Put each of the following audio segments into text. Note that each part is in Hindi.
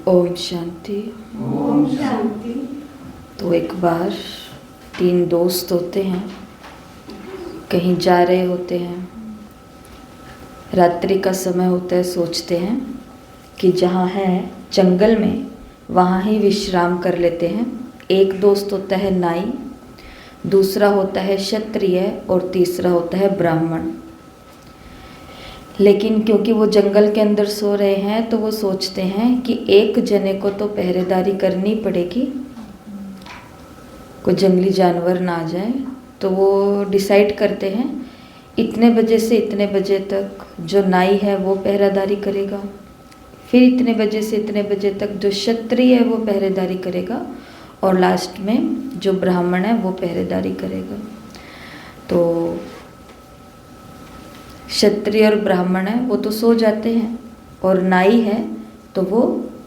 ओम शांति। ओम शांति। तो एक बार 3 दोस्त होते हैं, कहीं जा रहे होते हैं, रात्रि का समय होता है। सोचते हैं कि जहाँ है जंगल में वहाँ ही विश्राम कर लेते हैं। एक दोस्त होता है नाई, दूसरा होता है क्षत्रिय और तीसरा होता है ब्राह्मण। लेकिन क्योंकि वो जंगल के अंदर सो रहे हैं तो वो सोचते हैं कि एक जने को तो पहरेदारी करनी पड़ेगी, कोई जंगली जानवर ना आ जाए। तो वो डिसाइड करते हैं इतने बजे से इतने बजे तक जो नाई है वो पहरेदारी करेगा, फिर इतने बजे से इतने बजे तक जो क्षत्रिय है वो पहरेदारी करेगा, और लास्ट में जो ब्राह्मण है वो पहरेदारी करेगा। तो क्षत्रिय और ब्राह्मण है वो तो सो जाते हैं, और नाई है तो वो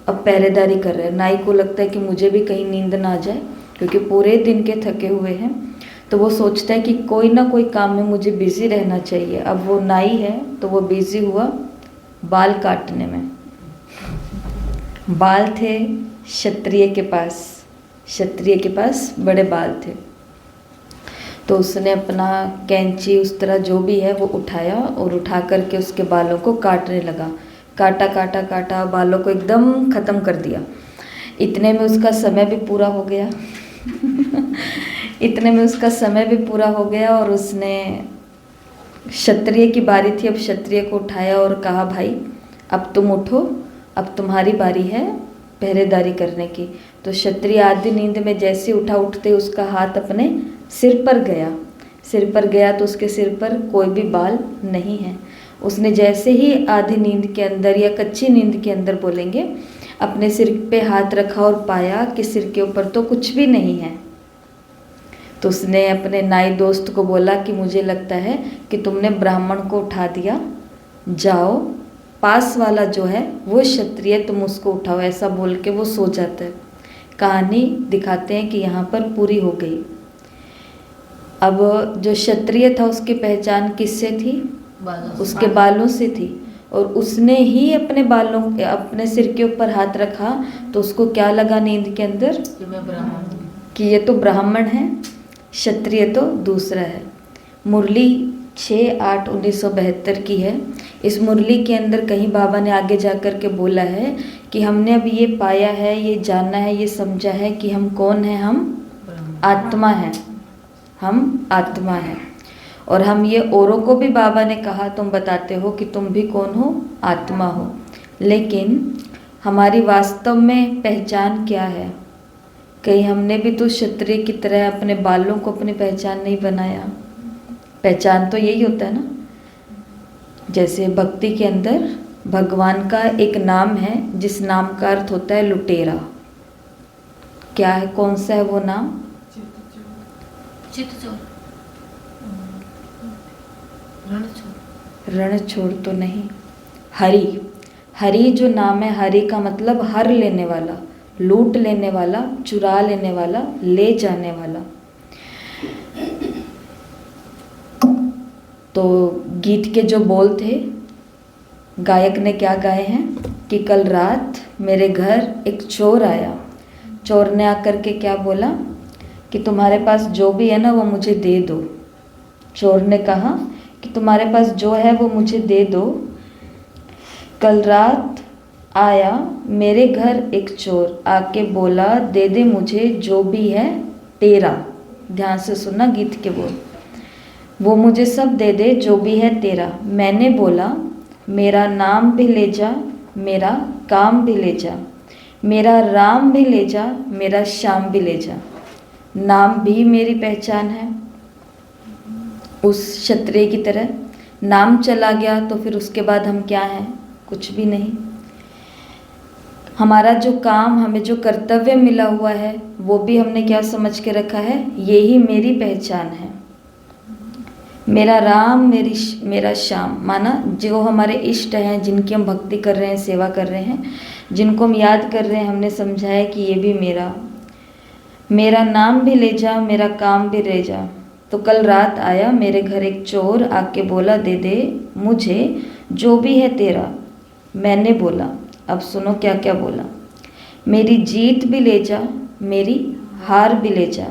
अब पहरेदारी कर रहे हैं। नाई को लगता है कि मुझे भी कहीं नींद ना आ जाए, क्योंकि पूरे दिन के थके हुए हैं। तो वो सोचता है कि कोई ना कोई काम में मुझे बिजी रहना चाहिए। अब वो नाई है तो वो बिजी हुआ बाल काटने में। बाल थे क्षत्रिय के पास बड़े बाल थे। तो उसने अपना कैंची उस तरह जो भी है वो उठाया और उठा करके उसके बालों को काटने लगा। काटा काटा काटा बालों को एकदम ख़त्म कर दिया। इतने में उसका समय भी पूरा हो गया और उसने, क्षत्रिय की बारी थी, अब क्षत्रिय को उठाया और कहा भाई अब तुम उठो, अब तुम्हारी बारी है पहरेदारी करने की। तो क्षत्रिय आधी नींद में जैसे उठा, उठते उसका हाथ अपने सिर पर गया तो उसके सिर पर कोई भी बाल नहीं है। उसने जैसे ही आधी नींद के अंदर या कच्ची नींद के अंदर बोलेंगे, अपने सिर पे हाथ रखा और पाया कि सिर के ऊपर तो कुछ भी नहीं है। तो उसने अपने नाई दोस्त को बोला कि मुझे लगता है कि तुमने ब्राह्मण को उठा दिया, जाओ पास वाला जो है वो क्षत्रिय, तुम उसको उठाओ। ऐसा बोल के वो सो जाता है। कहानी दिखाते हैं कि यहाँ पर पूरी हो गई। अब जो क्षत्रिय था उसकी पहचान किससे थी? उसके बालों से थी। और उसने ही अपने सिर के ऊपर हाथ रखा तो उसको क्या लगा नींद के अंदर कि ये तो ब्राह्मण है, क्षत्रिय तो दूसरा है। मुरली 6/8/1972 की है। इस मुरली के अंदर कहीं बाबा ने आगे जा कर के बोला है कि हमने अब ये पाया है, ये जाना है, ये समझा है कि हम कौन है, हम आत्मा है। और हम ये औरों को भी बाबा ने कहा, तुम बताते हो कि तुम भी कौन हो, आत्मा हो। लेकिन हमारी वास्तव में पहचान क्या है? कहीं हमने भी तो क्षत्रिय की तरह अपने बालों को अपनी पहचान नहीं बनाया। पहचान तो यही होता है ना। जैसे भक्ति के अंदर भगवान का एक नाम है जिस नाम का अर्थ होता है लुटेरा। क्या है, कौन सा है वो नाम? रणछोड़ तो नहीं, हरि जो नाम है, हरि का मतलब हर लेने वाला, लूट लेने वाला, चुरा लेने वाला, ले जाने वाला। तो गीत के जो बोल थे, गायक ने क्या गाए हैं कि कल रात मेरे घर एक चोर आया। चोर ने आकर के क्या बोला कि तुम्हारे पास जो भी है ना वो मुझे दे दो। चोर ने कहा कि तुम्हारे पास जो है वो मुझे दे दो। कल रात आया मेरे घर एक चोर, आके बोला दे दे मुझे जो भी है तेरा। ध्यान से सुनना गीत के बोल। वो मुझे सब दे दे जो भी है तेरा। मैंने बोला मेरा नाम भी ले जा, मेरा काम भी ले जा, मेरा राम भी ले जा, मेरा श्याम भी ले जा। नाम भी मेरी पहचान है। उस क्षत्रिय की तरह नाम चला गया तो फिर उसके बाद हम क्या हैं? कुछ भी नहीं। हमारा जो काम, हमें जो कर्तव्य मिला हुआ है वो भी हमने क्या समझ के रखा है? यही मेरी पहचान है। मेरा राम, मेरा श्याम, माना जो हमारे इष्ट हैं, जिनकी हम भक्ति कर रहे हैं, सेवा कर रहे हैं, जिनको हम याद कर रहे हैं, हमने समझा है कि ये भी मेरा नाम भी ले जा, मेरा काम भी ले जा। तो कल रात आया मेरे घर एक चोर, आके बोला दे दे मुझे जो भी है तेरा। मैंने बोला, अब सुनो क्या क्या बोला। मेरी जीत भी ले जा, मेरी हार भी ले जा,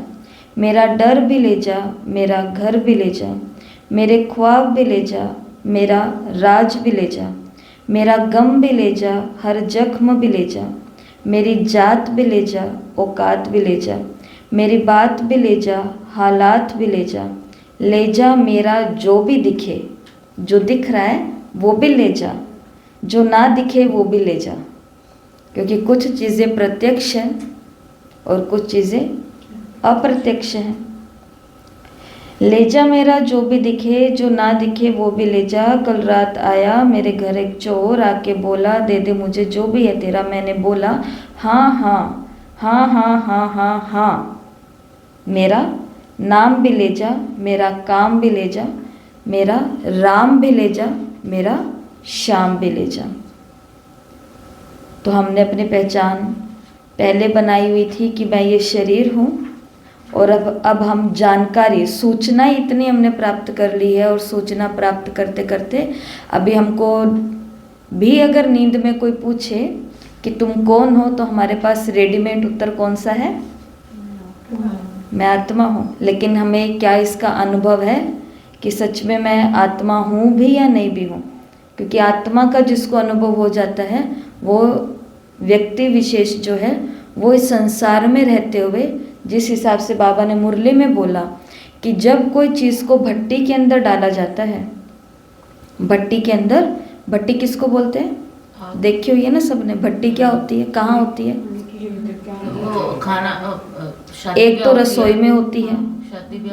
मेरा डर भी ले जा, मेरा घर भी ले जा, मेरे ख्वाब भी ले जा, मेरा राज भी ले जा, मेरा गम भी ले जा, हर जख्म भी ले जा, मेरी जात भी ले जा, औकात भी ले जा, मेरी बात भी ले जा, हालात भी ले जा मेरा जो भी दिखे, जो दिख रहा है वो भी ले जा, जो ना दिखे वो भी ले जा, क्योंकि कुछ चीज़ें प्रत्यक्ष हैं और कुछ चीज़ें अप्रत्यक्ष हैं। ले जा मेरा जो भी दिखे, जो ना दिखे वो भी ले जा। कल रात आया मेरे घर एक चोर, आके बोला दे दे मुझे जो भी है तेरा। मैंने बोला हाँ हाँ हाँ हाँ हाँ हाँ हाँ। मेरा नाम भी ले जा, मेरा काम भी ले जा, मेरा राम भी ले जा, मेरा श्याम भी ले जा। तो हमने अपनी पहचान पहले बनाई हुई थी कि मैं ये शरीर हूँ, और अब हम जानकारी, सूचना इतनी हमने प्राप्त कर ली है, और सूचना प्राप्त करते करते अभी हमको भी अगर नींद में कोई पूछे कि तुम कौन हो, तो हमारे पास रेडीमेड उत्तर कौन सा है? मैं आत्मा हूँ। लेकिन हमें क्या इसका अनुभव है कि सच में मैं आत्मा हूँ भी या नहीं भी हूँ? क्योंकि आत्मा का जिसको अनुभव हो जाता है, वो व्यक्ति विशेष जो है वो इस संसार में रहते हुए, जिस हिसाब से बाबा ने मुरली में बोला कि जब कोई चीज़ को भट्टी के अंदर डाला जाता है, भट्टी के अंदर, भट्टी किसको बोलते हैं? देखी हुई है ना सबने, भट्टी क्या होती है, कहाँ होती है? वो खाना एक तो रसोई में होती है,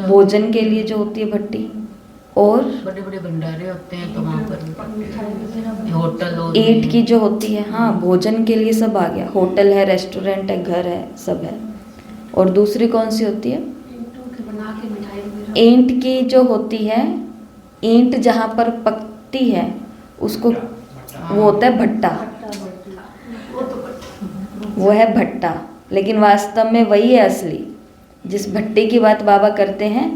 भोजन के लिए जो होती है भट्टी, और बड़े बड़े भंडारे होते हैं तो वहाँ पर होटल ईंट की जो होती है। हाँ, भोजन के लिए सब आ गया, होटल है, रेस्टोरेंट है, घर है, सब है। और दूसरी कौन सी होती है? ईंट की जो होती है, ईंट जहाँ पर पकती है उसको वो होता है भट्टा, वो है भट्टा। लेकिन वास्तव में वही है असली, जिस भट्टी की बात बाबा करते हैं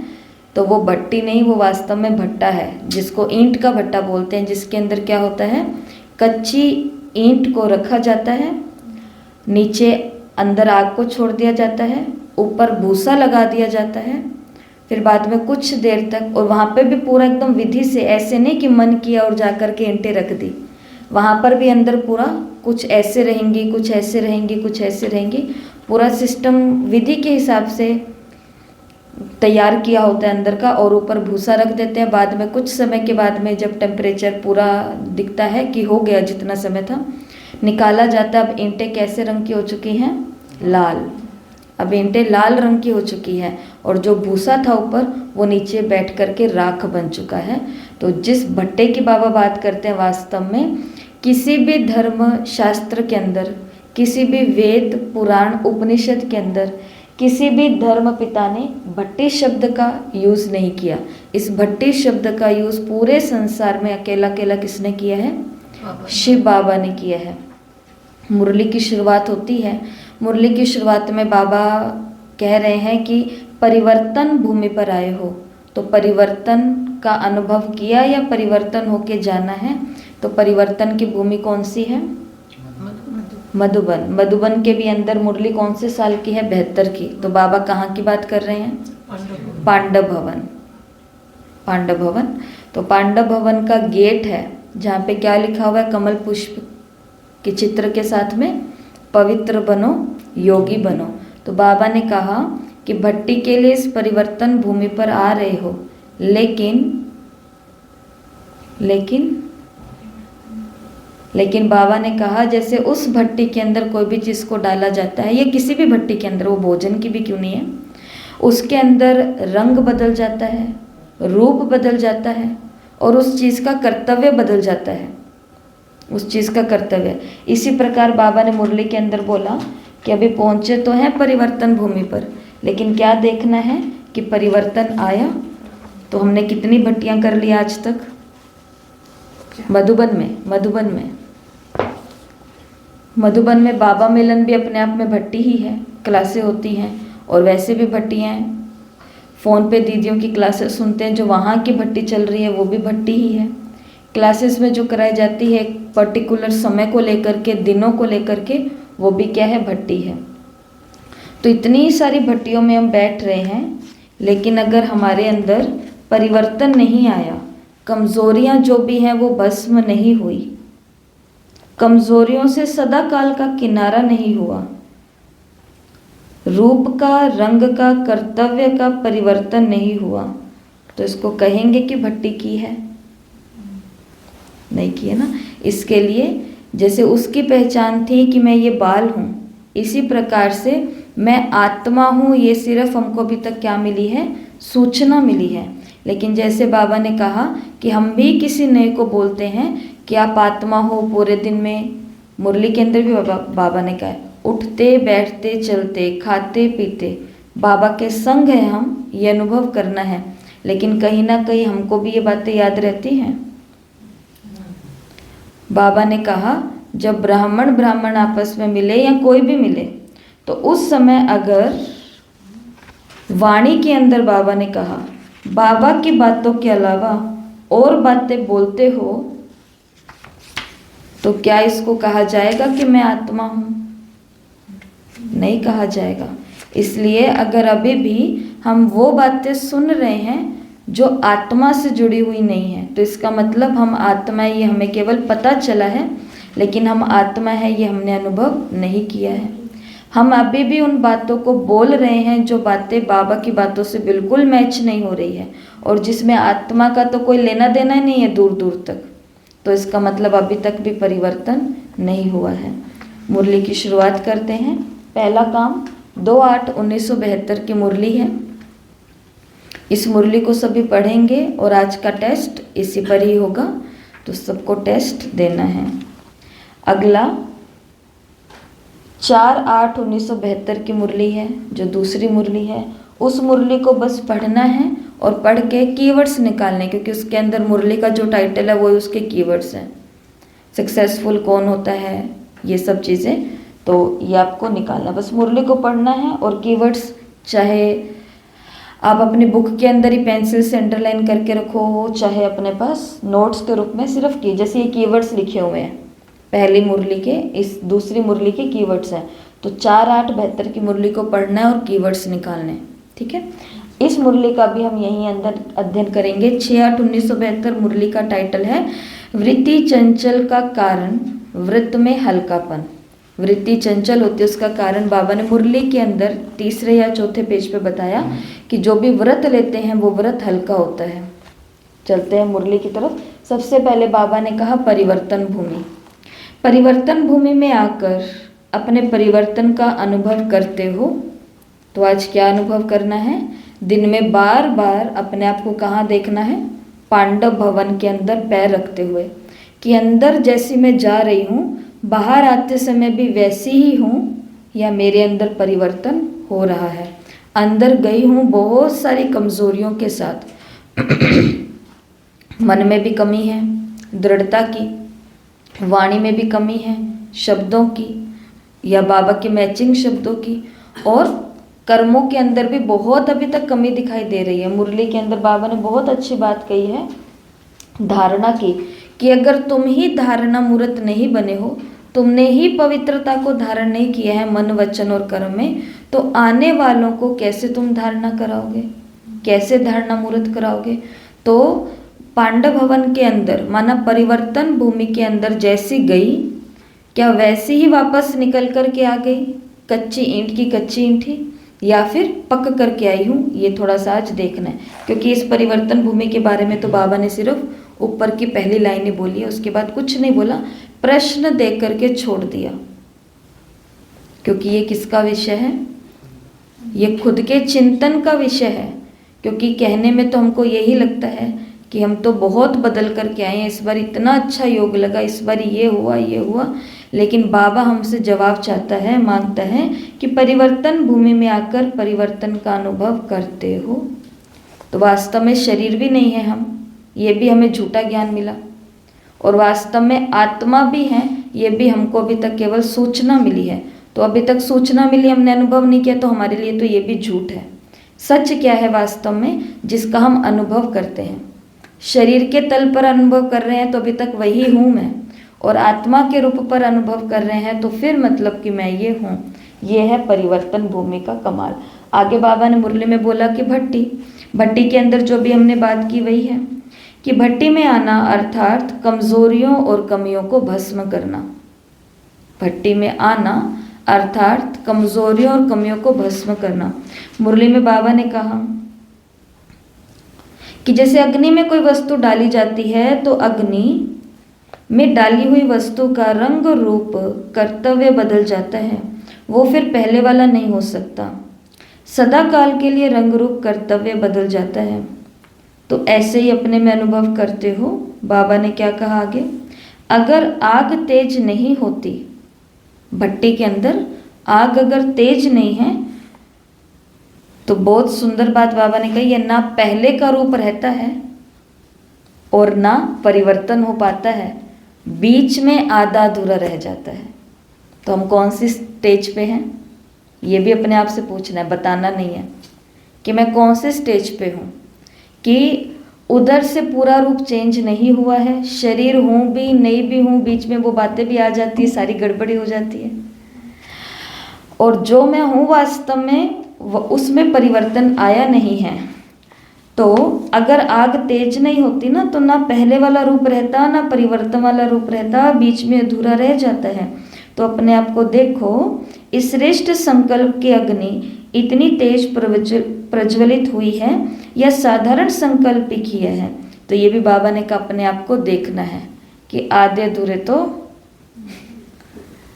तो वो भट्टी नहीं, वो वास्तव में भट्टा है, जिसको ईंट का भट्टा बोलते हैं। जिसके अंदर क्या होता है, कच्ची ईंट को रखा जाता है, नीचे अंदर आग को छोड़ दिया जाता है, ऊपर भूसा लगा दिया जाता है, फिर बाद में कुछ देर तक, और वहाँ पे भी पूरा एकदम विधि से, ऐसे नहीं कि मन किया और जा कर के ईंटें रख दी, वहाँ पर भी अंदर पूरा कुछ ऐसे रहेंगी, कुछ ऐसे रहेंगी, कुछ ऐसे रहेंगी, पूरा सिस्टम विधि के हिसाब से तैयार किया होता है अंदर का, और ऊपर भूसा रख देते हैं। बाद में कुछ समय के बाद में जब टेम्परेचर पूरा दिखता है कि हो गया जितना समय था, निकाला जाता है। अब ईंटें कैसे रंग की हो चुकी हैं? लाल। अब ईंटें लाल रंग की हो चुकी हैं, और जो भूसा था ऊपर वो नीचे बैठ करके राख बन चुका है। तो जिस भट्टे की बाबा बात करते हैं, वास्तव में किसी भी धर्म शास्त्र के अंदर, किसी भी वेद पुराण उपनिषद के अंदर, किसी भी धर्म पिता ने भट्टी शब्द का यूज़ नहीं किया। इस भट्टी शब्द का यूज़ पूरे संसार में अकेला अकेला किसने किया है? शिव बाबा ने किया है। मुरली की शुरुआत होती है, मुरली की शुरुआत में बाबा कह रहे हैं कि परिवर्तन भूमि पर आए हो, तो परिवर्तन का अनुभव किया या परिवर्तन होके जाना है, तो परिवर्तन की भूमि कौन सी है? मधुबन। मधुबन के भी अंदर मुरली कौन से साल की है? 72 की। तो बाबा कहाँ की बात कर रहे हैं? पांडव भवन। पांडव भवन, तो पांडव भवन का गेट है जहाँ पे क्या लिखा हुआ है? कमल पुष्प के चित्र के साथ में पवित्र बनो, योगी बनो। तो बाबा ने कहा कि भट्टी के लिए इस परिवर्तन भूमि पर आ रहे हो, लेकिन बाबा ने कहा जैसे उस भट्टी के अंदर कोई भी चीज़ को डाला जाता है, या किसी भी भट्टी के अंदर, वो भोजन की भी क्यों नहीं है, उसके अंदर रंग बदल जाता है, रूप बदल जाता है, और उस चीज़ का कर्तव्य बदल जाता है, उस चीज़ का कर्तव्य। इसी प्रकार बाबा ने मुरली के अंदर बोला कि अभी पहुँचे तो हैं परिवर्तन भूमि पर, लेकिन क्या देखना है कि परिवर्तन आया। तो हमने कितनी भट्टियाँ कर ली आज तक? मधुबन में बाबा मिलन भी अपने आप में भट्टी ही है, क्लासें होती हैं, और वैसे भी भट्टियाँ हैं। फ़ोन पे दीदियों की क्लासेस सुनते हैं, जो वहाँ की भट्टी चल रही है वो भी भट्टी ही है। क्लासेस में जो कराई जाती है एक पर्टिकुलर समय को लेकर के, दिनों को लेकर के, वो भी क्या है, भट्टी है। तो इतनी सारी भट्टियों में हम बैठ रहे हैं, लेकिन अगर हमारे अंदर परिवर्तन नहीं आया, कमजोरियां जो भी हैं वो भस्म नहीं हुई, कमजोरियों से सदा काल का किनारा नहीं हुआ, रूप का, रंग का, कर्तव्य का परिवर्तन नहीं हुआ, तो इसको कहेंगे कि भट्टी की है? नहीं की है ना। इसके लिए जैसे उसकी पहचान थी कि मैं ये बाल हूँ, इसी प्रकार से मैं आत्मा हूँ, ये सिर्फ हमको अभी तक क्या मिली है, सूचना मिली है। लेकिन जैसे बाबा ने कहा कि हम भी किसी नए को बोलते हैं कि आप आत्मा हो, पूरे दिन में मुरली के अंदर भी बाबा ने कहा है, उठते बैठते चलते खाते पीते बाबा के संग है हम, ये अनुभव करना है। लेकिन कहीं ना कहीं हमको भी ये बातें याद रहती हैं। बाबा ने कहा जब ब्राह्मण आपस में मिले या कोई भी मिले, तो उस समय अगर वाणी के अंदर बाबा ने कहा बाबा की बातों के अलावा और बातें बोलते हो, तो क्या इसको कहा जाएगा कि मैं आत्मा हूँ? नहीं कहा जाएगा। इसलिए अगर अभी भी हम वो बातें सुन रहे हैं जो आत्मा से जुड़ी हुई नहीं है, तो इसका मतलब हम आत्मा है, ये हमें केवल पता चला है, लेकिन हम आत्मा है ये हमने अनुभव नहीं किया है। हम अभी भी उन बातों को बोल रहे हैं जो बातें बाबा की बातों से बिल्कुल मैच नहीं हो रही है, और जिसमें आत्मा का तो कोई लेना देना ही नहीं है दूर दूर तक। तो इसका मतलब अभी तक भी परिवर्तन नहीं हुआ है। मुरली की शुरुआत करते हैं। पहला काम 2/8/1972 की मुरली है। इस मुरली को सभी पढ़ेंगे और आज का टेस्ट इसी पर ही होगा, तो सबको टेस्ट देना है। अगला 4/8/1972 की मुरली है, जो दूसरी मुरली है। उस मुरली को बस पढ़ना है और पढ़ के कीवर्ड्स निकालने, क्योंकि उसके अंदर मुरली का जो टाइटल है वो उसके कीवर्ड्स हैं। सक्सेसफुल कौन होता है, ये सब चीज़ें, तो ये आपको निकालना, बस मुरली को पढ़ना है और कीवर्ड्स चाहे आप अपनी बुक के अंदर ही पेंसिल से अंडरलाइन करके रखो, चाहे अपने पास नोट्स के रूप में सिर्फ की, जैसे ये कीवर्ड्स लिखे हुए हैं पहली मुरली के, इस दूसरी मुरली के कीवर्ड्स हैं। तो 4/8/72 की मुरली को पढ़ना है और कीवर्ड्स निकालने, ठीक है। इस मुरली का भी हम यहीं अंदर अध्ययन करेंगे। 6/8/1972 मुरली का टाइटल है वृत्ति चंचल का कारण व्रत में हल्कापन। वृत्ति चंचल होती है, उसका कारण बाबा ने मुरली के अंदर तीसरे या चौथे पेज पे बताया कि जो भी व्रत लेते हैं वो व्रत हल्का होता है। चलते हैं मुरली की तरफ। सबसे पहले बाबा ने कहा परिवर्तन भूमि। परिवर्तन भूमि में आकर अपने परिवर्तन का अनुभव करते हो, तो आज क्या अनुभव करना है? दिन में बार बार अपने आप को कहाँ देखना है? पांडव भवन के अंदर पैर रखते हुए, कि अंदर जैसी मैं जा रही हूँ बाहर आते समय भी वैसी ही हूँ, या मेरे अंदर परिवर्तन हो रहा है। अंदर गई हूँ बहुत सारी कमजोरियों के साथ, मन में भी कमी है दृढ़ता की, वाणी में भी कमी है शब्दों की या बाबा के मैचिंग शब्दों की, और कर्मों के अंदर भी बहुत अभी तक कमी दिखाई दे रही है। मुरली के अंदर बाबा ने बहुत अच्छी बात कही है धारणा की, कि अगर तुम ही धारणा मूर्त नहीं बने हो, तुमने ही पवित्रता को धारण नहीं किया है मन वचन और कर्म में, तो आने वालों को कैसे तुम धारणा कराओगे, कैसे धारणा मूर्त कराओगे? तो पांडव भवन के अंदर माना परिवर्तन भूमि के अंदर जैसी गई, क्या वैसी ही वापस निकल कर के आ गई? कच्ची ईंट की कच्ची ईंट ही, या फिर पक करके आई हूँ? ये थोड़ा सा आज देखना है, क्योंकि इस परिवर्तन भूमि के बारे में तो बाबा ने सिर्फ ऊपर की पहली लाइन ही बोली है, उसके बाद कुछ नहीं बोला, प्रश्न दे करके छोड़ दिया। क्योंकि ये किसका विषय है? ये खुद के चिंतन का विषय है। क्योंकि कहने में तो हमको यही लगता है कि हम तो बहुत बदल करके आए हैं, इस बार इतना अच्छा योग लगा, इस बार ये हुआ, लेकिन बाबा हमसे जवाब चाहता है, मांगता है कि परिवर्तन भूमि में आकर परिवर्तन का अनुभव करते हो। तो वास्तव में शरीर भी नहीं है हम, ये भी हमें झूठा ज्ञान मिला, और वास्तव में आत्मा भी है, ये भी हमको अभी तक केवल सूचना मिली है। तो अभी तक सूचना मिली, हमने अनुभव नहीं किया, तो हमारे लिए तो ये भी झूठ है। सच क्या है वास्तव में, जिसका हम अनुभव करते हैं? शरीर के तल पर अनुभव कर रहे हैं, तो अभी तक वही हूँ मैं, और आत्मा के रूप पर अनुभव कर रहे हैं, तो फिर मतलब कि मैं ये हूँ। ये है परिवर्तन भूमि का कमाल। आगे बाबा ने मुरली में बोला कि भट्टी के अंदर जो भी हमने बात की वही है कि भट्टी में आना अर्थात कमजोरियों और कमियों को भस्म करना। भट्टी में आना अर्थात कमजोरियों और कमियों को भस्म करना। मुरली में बाबा ने कहा कि जैसे अग्नि में कोई वस्तु डाली जाती है तो अग्नि में डाली हुई वस्तु का रंग रूप कर्तव्य बदल जाता है, वो फिर पहले वाला नहीं हो सकता। सदा काल के लिए रंग रूप कर्तव्य बदल जाता है। तो ऐसे ही अपने में अनुभव करते हो। बाबा ने क्या कहा आगे, अगर आग तेज नहीं होती, भट्टी के अंदर आग अगर तेज नहीं है तो बहुत सुंदर बात बाबा ने कही है, ना पहले का रूप रहता है और ना परिवर्तन हो पाता है, बीच में आधा अधूरा रह जाता है। तो हम कौन सी स्टेज पे हैं, ये भी अपने आप से पूछना है, बताना नहीं है कि मैं कौन से स्टेज पे हूँ, कि उधर से पूरा रूप चेंज नहीं हुआ है, शरीर हूँ भी नहीं भी हूँ, बीच में वो बातें भी आ जाती है, सारी गड़बड़ी हो जाती है, और जो मैं हूँ वास्तव में उसमें परिवर्तन आया नहीं है। तो अगर आग तेज नहीं होती ना तो ना पहले वाला रूप रहता ना परिवर्तन वाला रूप रहता, बीच में अधूरा रह जाता है। तो अपने आप को देखो, इस श्रेष्ठ संकल्प की अग्नि इतनी तेज प्रज्वलित हुई है या साधारण संकल्प ही किया है। तो ये भी बाबा ने कहा अपने आप को देखना है कि आधे अधूरे तो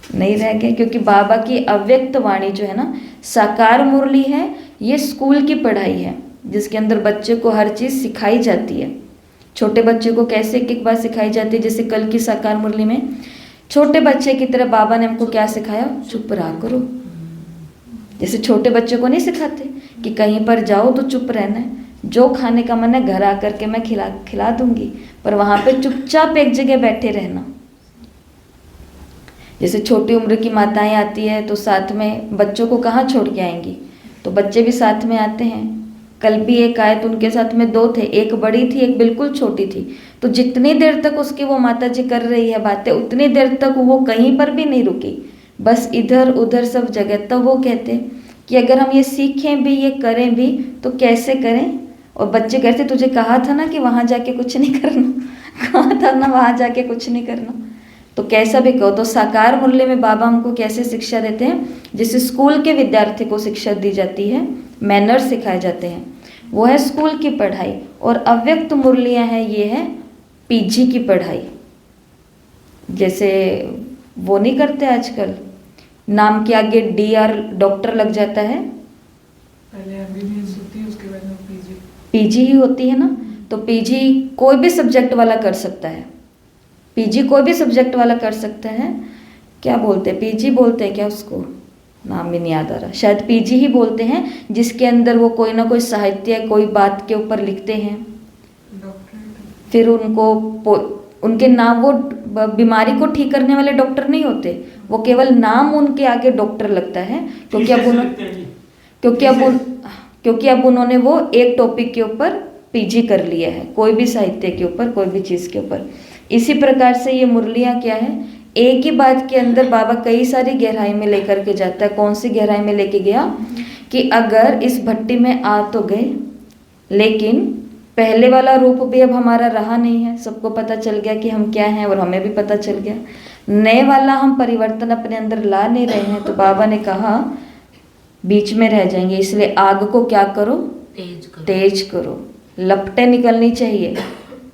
नहीं रह गए, क्योंकि बाबा की अव्यक्त वाणी जो है ना, साकार मुरली है, ये स्कूल की पढ़ाई है जिसके अंदर बच्चे को हर चीज़ सिखाई जाती है। छोटे बच्चे को कैसे एक एक बात सिखाई जाती है, जैसे कल की साकार मुरली में छोटे बच्चे की तरह बाबा ने हमको क्या सिखाया, चुप रहा करो। जैसे छोटे बच्चे को नहीं सिखाते कि कहीं पर जाओ तो चुप रहना है, जो खाने का मन है घर आकर के मैं खिला दूंगी, पर वहाँ पे चुपचाप एक जगह बैठे रहना। जैसे छोटी उम्र की माताएं आती है तो साथ में बच्चों को कहाँ छोड़ के आएंगी, तो बच्चे भी साथ में आते हैं। कल भी एक आए तो उनके साथ में दो थे, एक बड़ी थी एक बिल्कुल छोटी थी। तो जितनी देर तक उसकी वो माता जी कर रही है बातें, उतनी देर तक वो कहीं पर भी नहीं रुकी, बस इधर उधर सब जगह। तब वो कहते कि अगर हम ये सीखें भी ये करें भी तो कैसे करें। और बच्चे कहते तुझे कहा था ना कि वहाँ जाके कुछ नहीं करना, कहा था ना वहाँ जाके कुछ नहीं करना। तो कैसा भी कहो। तो साकार मुरली में बाबा हमको कैसे शिक्षा देते हैं, जैसे स्कूल के विद्यार्थी को शिक्षा दी जाती है, मैनर्स सिखाए जाते हैं, वो है स्कूल की पढ़ाई। और अव्यक्त मुरलियाँ हैं, ये है पीजी की पढ़ाई। जैसे वो नहीं करते आजकल, नाम के आगे DR डॉक्टर लग जाता है, पहले MBBS होती है, उसके बाद में पीजी ही होती है ना। तो पीजी कोई भी सब्जेक्ट वाला कर सकता है, पीजी कोई भी सब्जेक्ट वाला कर सकता है। क्या बोलते हैं, पीजी बोलते हैं क्या उसको, नाम भी नहीं याद आ रहा, शायद पीजी ही बोलते हैं, जिसके अंदर वो कोई ना कोई साहित्य कोई बात के ऊपर लिखते हैं, फिर उनको उनके नाम, वो बीमारी को ठीक करने वाले डॉक्टर नहीं होते, वो केवल नाम उनके आगे डॉक्टर लगता है, क्योंकि अब उन्होंने वो एक टॉपिक के ऊपर पीजी कर लिया है, कोई भी साहित्य के ऊपर, कोई भी चीज़ के ऊपर। इसी प्रकार से ये मुरलियाँ क्या है, एक ही बात के अंदर बाबा कई सारी गहराई में लेकर के जाता है। कौन सी गहराई में लेके गया कि अगर इस भट्टी में आ तो गए, लेकिन पहले वाला रूप भी अब हमारा रहा नहीं है, सबको पता चल गया कि हम क्या हैं और हमें भी पता चल गया, नए वाला हम परिवर्तन अपने अंदर ला नहीं रहे हैं। तो बाबा ने कहा बीच में रह जाएंगे, इसलिए आग को क्या करो, तेज करो, लपटें निकलनी चाहिए।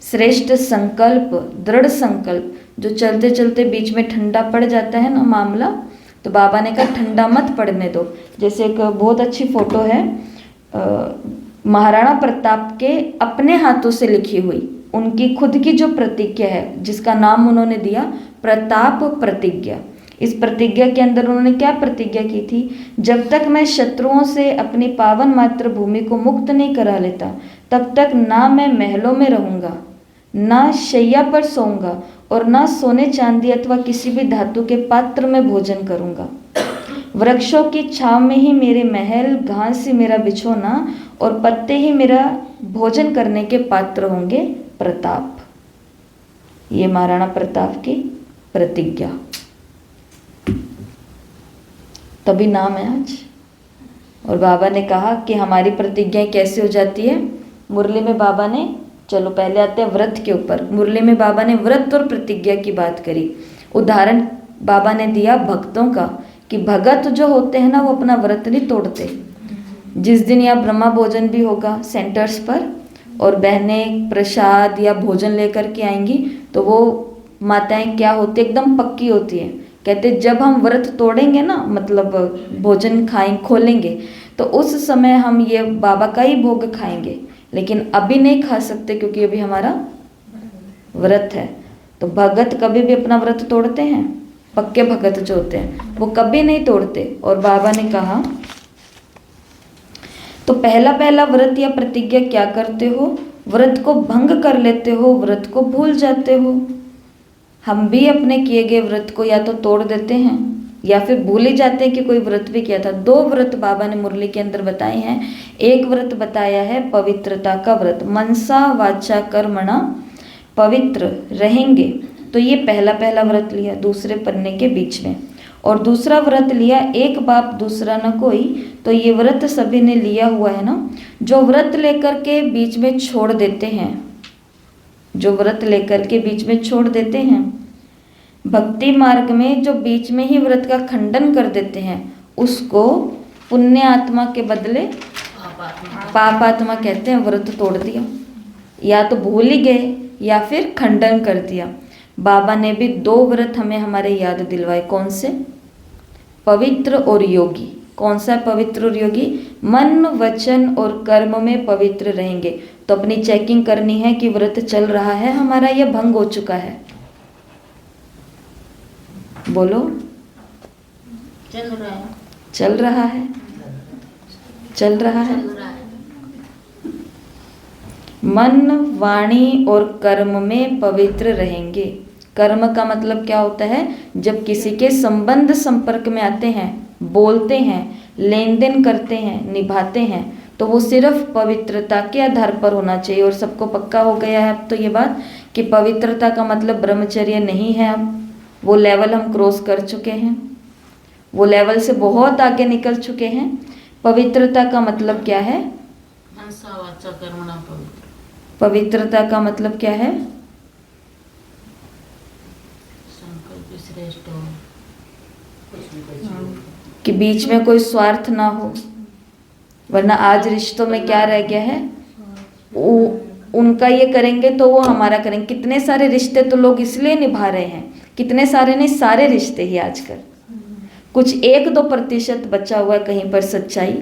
श्रेष्ठ संकल्प, दृढ़ संकल्प, जो चलते चलते बीच में ठंडा पड़ जाता है ना मामला, तो बाबा ने कहा ठंडा मत पड़ने दो। जैसे एक बहुत अच्छी फोटो है महाराणा प्रताप के अपने हाथों से लिखी हुई, उनकी खुद की जो प्रतिज्ञा है, जिसका नाम उन्होंने दिया प्रताप प्रतिज्ञा। इस प्रतिज्ञा के अंदर उन्होंने क्या प्रतिज्ञा की थी, जब तक मैं शत्रुओं से अपनी पावन मातृभूमि को मुक्त नहीं करा लेता, तब तक ना मैं महलों में रहूंगा, ना शैया पर सोऊंगा, और ना सोने चांदी अथवा किसी भी धातु के पात्र में भोजन करूंगा। वृक्षों की छांव में ही मेरे महल, घास ही मेरा बिछोना और पत्ते ही मेरा भोजन करने के पात्र होंगे। प्रताप, ये महाराणा प्रताप की प्रतिज्ञा, तभी नाम है आज। और बाबा ने कहा कि हमारी प्रतिज्ञा कैसे हो जाती है। मुरली में बाबा ने, चलो पहले आते हैं व्रत के ऊपर। मुरली में बाबा ने व्रत और प्रतिज्ञा की बात करी। उदाहरण बाबा ने दिया भक्तों का कि भगत जो होते हैं ना, वो अपना व्रत नहीं तोड़ते। जिस दिन यहाँ ब्रह्मा भोजन भी होगा सेंटर्स पर और बहनें प्रसाद या भोजन लेकर के आएंगी, तो वो माताएं क्या होती एकदम पक्की होती है। कहते जब हम व्रत तोड़ेंगे ना, मतलब भोजन खोलेंगे, तो उस समय हम ये बाबा का ही भोग खाएंगे, लेकिन अभी नहीं खा सकते क्योंकि अभी हमारा व्रत है। तो भगत कभी भी अपना व्रत तोड़ते हैं? पक्के भगत जो होते हैं वो कभी नहीं तोड़ते। और बाबा ने कहा तो पहला पहला व्रत या प्रतिज्ञा क्या करते हो? व्रत को भंग कर लेते हो, व्रत को भूल जाते हो। हम भी अपने किए गए व्रत को या तो तोड़ देते हैं या फिर भूल ही जाते हैं कि कोई व्रत भी किया था। 2 व्रत बाबा ने मुरली के अंदर बताए हैं। एक व्रत बताया है पवित्रता का व्रत, मनसा वाचा कर्मणा पवित्र रहेंगे। तो ये पहला पहला व्रत लिया दूसरे पन्ने के बीच में। और दूसरा व्रत लिया एक बाप दूसरा न कोई। तो ये व्रत सभी ने लिया हुआ है ना। जो व्रत लेकर के बीच में छोड़ देते हैं, जो व्रत लेकर के बीच में छोड़ देते हैं, भक्ति मार्ग में जो बीच में ही व्रत का खंडन कर देते हैं, उसको पुण्य आत्मा के बदले पाप आत्मा कहते हैं। व्रत तोड़ दिया, या तो भूल ही गए या फिर खंडन कर दिया। बाबा ने भी 2 व्रत हमें हमारे याद दिलवाए। कौन से? पवित्र और योगी। कौन सा पवित्र और योगी? मन वचन और कर्म में पवित्र रहेंगे। तो अपनी चेकिंग करनी है कि व्रत चल रहा है हमारा या भंग हो चुका है। बोलो। चल रहा है, चल रहा है, चल रहा है। मन वाणी और कर्म में पवित्र रहेंगे। कर्म का मतलब क्या होता है? जब किसी के संबंध संपर्क में आते हैं, बोलते हैं, लेन देन करते हैं, निभाते हैं, तो वो सिर्फ पवित्रता के आधार पर होना चाहिए। और सबको पक्का हो गया है अब तो ये बात कि पवित्रता का मतलब ब्रह्मचर्य नहीं है। अब वो लेवल हम क्रॉस कर चुके हैं, वो लेवल से बहुत आगे निकल चुके हैं। पवित्रता का मतलब क्या है? मनसा वाचा कर्मणा पवित्र। पवित्रता का मतलब क्या है? संकल्प श्रेष्ठ हो, कि बीच में कोई स्वार्थ ना हो। वरना आज रिश्तों में क्या रह गया है? उनका ये करेंगे तो वो हमारा करेंगे। कितने सारे रिश्ते तो लोग इसलिए निभा रहे हैं, कितने सारे नहीं, सारे रिश्ते ही आजकल। कुछ 1-2% बचा हुआ है कहीं पर सच्चाई,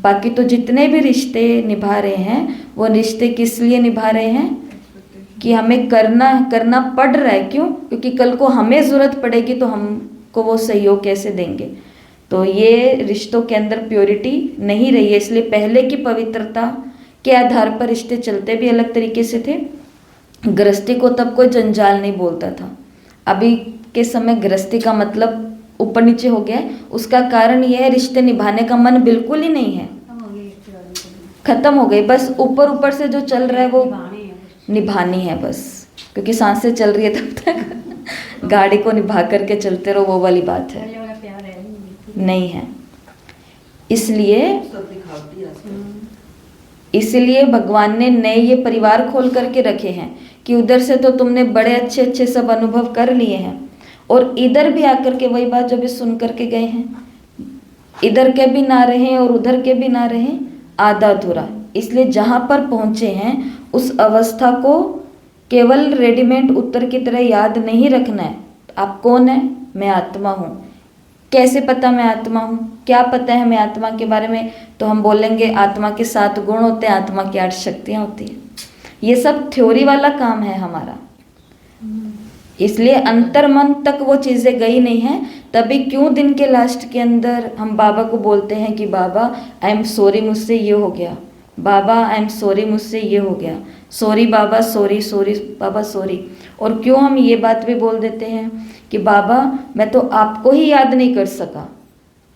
बाकी तो जितने भी रिश्ते निभा रहे हैं वो रिश्ते किस लिए निभा रहे हैं? कि हमें करना पड़ रहा है। क्यों? क्योंकि कल को हमें ज़रूरत पड़ेगी तो हमको वो सहयोग कैसे देंगे। तो ये रिश्तों के अंदर प्योरिटी नहीं रही है। इसलिए पहले की पवित्रता के आधार पर रिश्ते चलते भी अलग तरीके से थे। गृहस्थी को तब कोई जंजाल नहीं बोलता था। अभी के समय गृहस्थी का मतलब ऊपर नीचे हो गया है। उसका कारण यह है रिश्ते निभाने का मन बिल्कुल ही नहीं है, खत्म हो गई। बस ऊपर ऊपर से जो चल रहा है वो निभानी है बस, क्योंकि सांसें चल रही है तब तक गाड़ी को निभा करके चलते रहो, वो वाली बात है नहीं है। इसलिए भगवान ने नए ये परिवार खोल करके रखे हैं कि उधर से तो तुमने बड़े अच्छे अच्छे सब अनुभव कर लिए हैं, और इधर भी आकर के वही बात जो भी सुन करके गए हैं, इधर के भी ना रहें और उधर के भी ना रहें, आधा अधूरा। इसलिए जहाँ पर पहुँचे हैं उस अवस्था को केवल रेडीमेड उत्तर की तरह याद नहीं रखना है। आप कौन है? मैं आत्मा हूँ। कैसे पता मैं आत्मा हूँ? क्या पता है मैं आत्मा के बारे में? तो हम बोलेंगे आत्मा के 7 गुण होते हैं, आत्मा की 8 शक्तियाँ होती हैं। ये सब थ्योरी वाला काम है हमारा। इसलिए अंतर्मन तक वो चीज़ें गई नहीं हैं। तभी क्यों दिन के लास्ट के अंदर हम बाबा को बोलते हैं कि बाबा आई एम सॉरी, मुझसे ये हो गया, बाबा आई एम सॉरी, मुझसे ये हो गया, सॉरी बाबा, सॉरी सॉरी बाबा, सॉरी। और क्यों हम ये बात भी बोल देते हैं कि बाबा मैं तो आपको ही याद नहीं कर सका,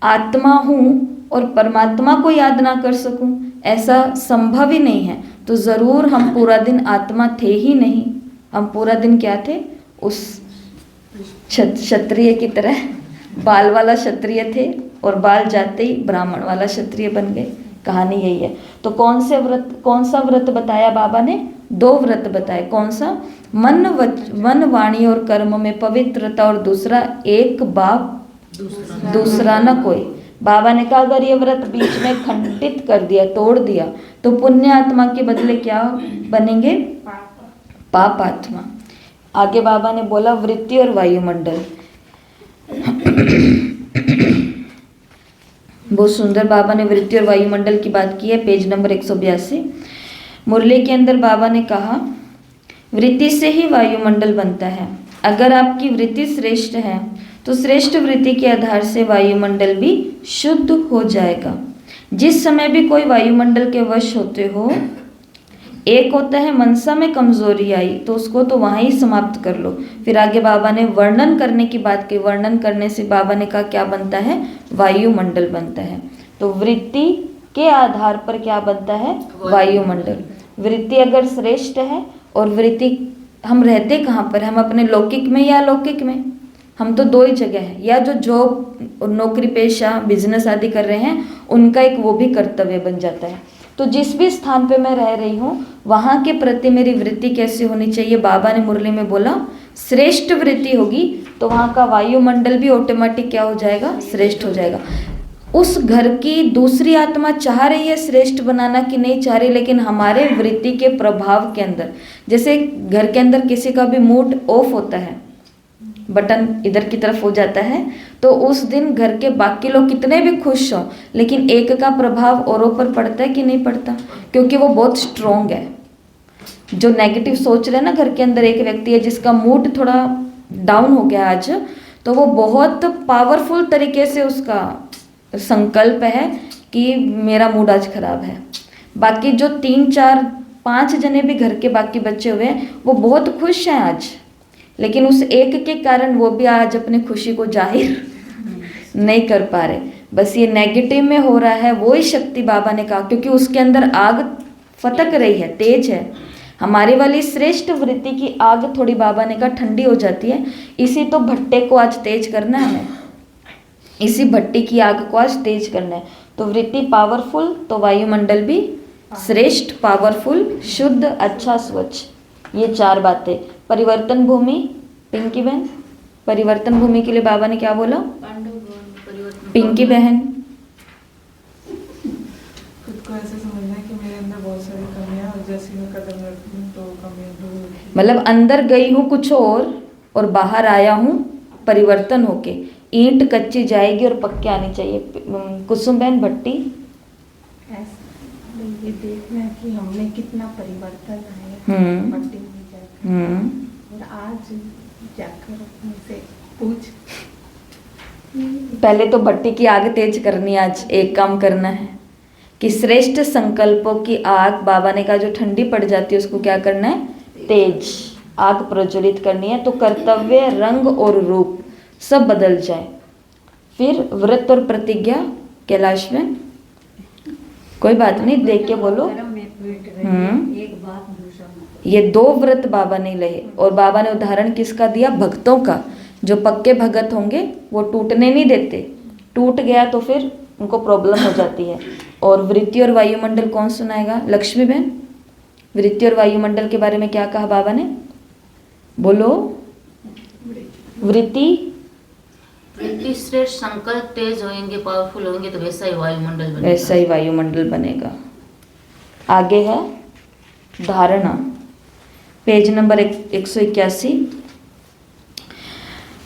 आत्मा हूँ और परमात्मा को याद ना कर सकूँ, ऐसा संभव ही नहीं है। तो ज़रूर हम पूरा दिन आत्मा थे ही नहीं, हम पूरा दिन क्या थे? उस क्षत्रिय की तरह बाल वाला क्षत्रिय थे और बाल जाते ही ब्राह्मण वाला क्षत्रिय बन गए। कहानी यही है। तो कौन सा व्रत बताया बाबा ने? 2 व्रत बताए। कौन सा? मन वाणी और कर्म में पवित्रता, और दूसरा एक बाप दूसरा न कोई। बाबा ने कहा अगर ये व्रत बीच में खंडित कर दिया, तोड़ दिया, तो पुण्य आत्मा के बदले क्या बनेंगे? पाप आत्मा। आगे बाबा ने बोला वृत्ति और वायुमंडल। बहुत सुंदर बाबा ने वृत्ति और वायुमंडल की बात की है, पेज नंबर 182। मुरली के अंदर बाबा ने कहा वृत्ति से ही वायुमंडल बनता है। अगर आपकी वृत्ति श्रेष्ठ है तो श्रेष्ठ वृत्ति के आधार से वायुमंडल भी शुद्ध हो जाएगा। जिस समय भी कोई वायुमंडल के वश होते हो, एक होता है मनसा में कमजोरी आई तो उसको तो वहाँ ही समाप्त कर लो। फिर आगे बाबा ने वर्णन करने की बात की। वर्णन करने से बाबा ने कहा क्या बनता है? वायुमंडल बनता है। तो वृत्ति के आधार पर क्या बनता है? वायुमंडल। वृत्ति अगर श्रेष्ठ है, और वृत्ति हम रहते कहाँ पर? हम अपने लौकिक में या अलौकिक में? हम तो 2 ही जगह है, या जो जॉब नौकरी पेशा बिजनेस आदि कर रहे हैं उनका एक वो भी कर्तव्य बन जाता है। तो जिस भी स्थान पे मैं रह रही हूँ वहाँ के प्रति मेरी वृत्ति कैसी होनी चाहिए? बाबा ने मुरली में बोला श्रेष्ठ वृत्ति होगी तो वहाँ का वायुमंडल भी ऑटोमेटिक क्या हो जाएगा? श्रेष्ठ हो जाएगा। उस घर की दूसरी आत्मा चाह रही है श्रेष्ठ बनाना कि नहीं चाह रही, लेकिन हमारे वृत्ति के प्रभाव के अंदर, जैसे घर के अंदर किसी का भी मूड ऑफ होता है, बटन इधर की तरफ हो जाता है, तो उस दिन घर के बाकी लोग कितने भी खुश हों, लेकिन एक का प्रभाव औरों पर पड़ता है कि नहीं पड़ता? क्योंकि वो बहुत स्ट्रोंग है। जो नेगेटिव सोच रहे हैं ना, घर के अंदर एक व्यक्ति है जिसका मूड थोड़ा डाउन हो गया आज, तो वो बहुत पावरफुल तरीके से उसका संकल्प है कि मेरा मूड आज खराब है। बाकी जो 3 4 5 जने भी घर के बाकी बच्चे हुए हैं वो बहुत खुश हैं आज, लेकिन उस एक के कारण वो भी आज अपनी खुशी को जाहिर नहीं कर पा रहे। बस ये नेगेटिव में हो रहा है, वो ही शक्ति बाबा ने कहा, क्योंकि उसके अंदर आग फटक रही है, तेज है। हमारी वाली श्रेष्ठ वृत्ति की आग थोड़ी बाबा ने कहा ठंडी हो जाती है। इसी तो भट्टे को आज तेज करना है हमें, इसी भट्टी की आग को आज तेज करना है। तो वृत्ति पावरफुल तो वायुमंडल भी श्रेष्ठ, पावरफुल, शुद्ध, अच्छा, स्वच्छ। ये 4 बातें। परिवर्तन भूमि, पिंकी बहन, परिवर्तन भूमि के लिए बाबा ने क्या बोला? पिंकी बहन, खुद को ऐसे समझना है कि मेरे अंदर बहुत सारी कमियां, और जैसे मैं कदम रखती हूँ तो कमियां दूर होती हैं। मतलब अंदर गई हूँ कुछ और बाहर आया हूँ परिवर्तन होके। ईंट कच्ची जाएगी और पक्के आनी चाहिए। कुसुम बहन भट्टी, ये देखना है कि हमने कितना परिवर्तन आया भट्टी में जाकर, और आज जाकर अपने से पूछ। पहले तो भट्टी की आग तेज करनी है। आज एक काम करना है कि श्रेष्ठ संकल्पों की आग बाबा ने कहा जो ठंडी पड़ जाती है उसको क्या करना है? तेज आग प्रज्वलित करनी है। तो कर्तव्य, रंग और रूप सब बदल जाए। फिर व्रत और प्रतिज्ञा। कैलाश में कोई बात नहीं, देख के बोलो। एक बात दूसरा, ये 2 व्रत बाबा ने लहे, और बाबा ने उदाहरण किसका दिया? भक्तों का। जो पक्के भगत होंगे वो टूटने नहीं देते, टूट गया तो फिर उनको प्रॉब्लम हो जाती है। और वृत्ति और वायुमंडल कौन सुनाएगा? लक्ष्मी बहन, वृत्ति और वायुमंडल के बारे में क्या कहा बाबा ने? बोलो। वृत्ति श्रेष्ठ संकल्प तेज होंगे, पावरफुल होंगे तो वैसा ही वायुमंडल बनेगा। वैसा ही वायुमंडल बनेगा। आगे है धारणा, पेज नंबर 181।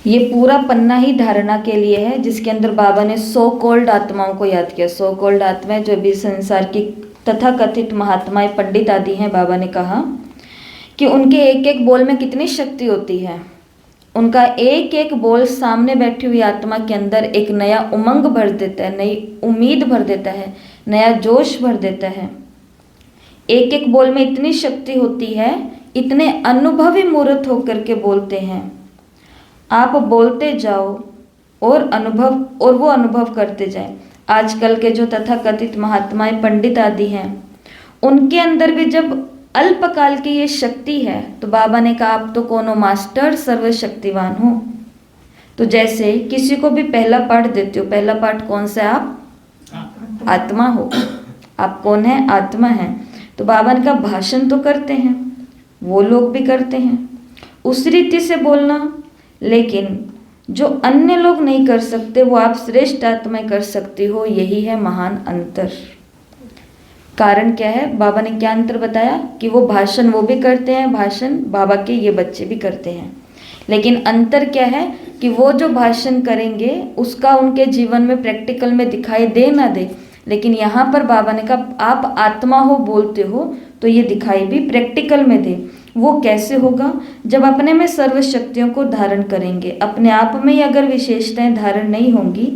ये पूरा पन्ना ही धारणा के लिए है, जिसके अंदर बाबा ने 100 कॉल्ड आत्माओं को याद किया। 100 कॉल्ड आत्माएं जो भी संसार की तथा कथित महात्माएं, पंडित आदि हैं। बाबा ने कहा कि उनके एक एक बोल में कितनी शक्ति होती है। उनका एक एक बोल सामने बैठी हुई आत्मा के अंदर एक नया उमंग भर देता है, नई उम्मीद भर देता है, नया जोश भर देता है। एक एक बोल में इतनी शक्ति होती है, इतने अनुभवी मूर्त होकर के बोलते हैं। आप बोलते जाओ और वो अनुभव करते जाएं। आजकल के जो तथाकथित महात्माएं, पंडित आदि हैं, उनके अंदर भी जब अल्पकाल की ये शक्ति है तो बाबा ने कहा आप तो कोनो मास्टर सर्वशक्तिवान हो। तो जैसे किसी को भी पहला पाठ देते हो, पहला पाठ कौन सा है? आप आत्मा हो। आप कौन है? आत्मा है। तो बाबा ने कहा भाषण तो करते हैं, वो लोग भी करते हैं उस रीति से बोलना, लेकिन जो अन्य लोग नहीं कर सकते वो आप श्रेष्ठ आत्माएं कर सकती हो। यही है महान अंतर। कारण क्या है? बाबा ने क्या अंतर बताया कि वो भाषण वो भी करते हैं, भाषण बाबा के ये बच्चे भी करते हैं, लेकिन अंतर क्या है कि वो जो भाषण करेंगे उसका उनके जीवन में प्रैक्टिकल में दिखाई दे ना दे, लेकिन यहाँ पर बाबा ने कहा आप आत्मा हो, बोलते हो तो ये दिखाई भी प्रैक्टिकल में दे। वो कैसे होगा? जब अपने में सर्व शक्तियों को धारण करेंगे। अपने आप में ही अगर विशेषताएं धारण नहीं होंगी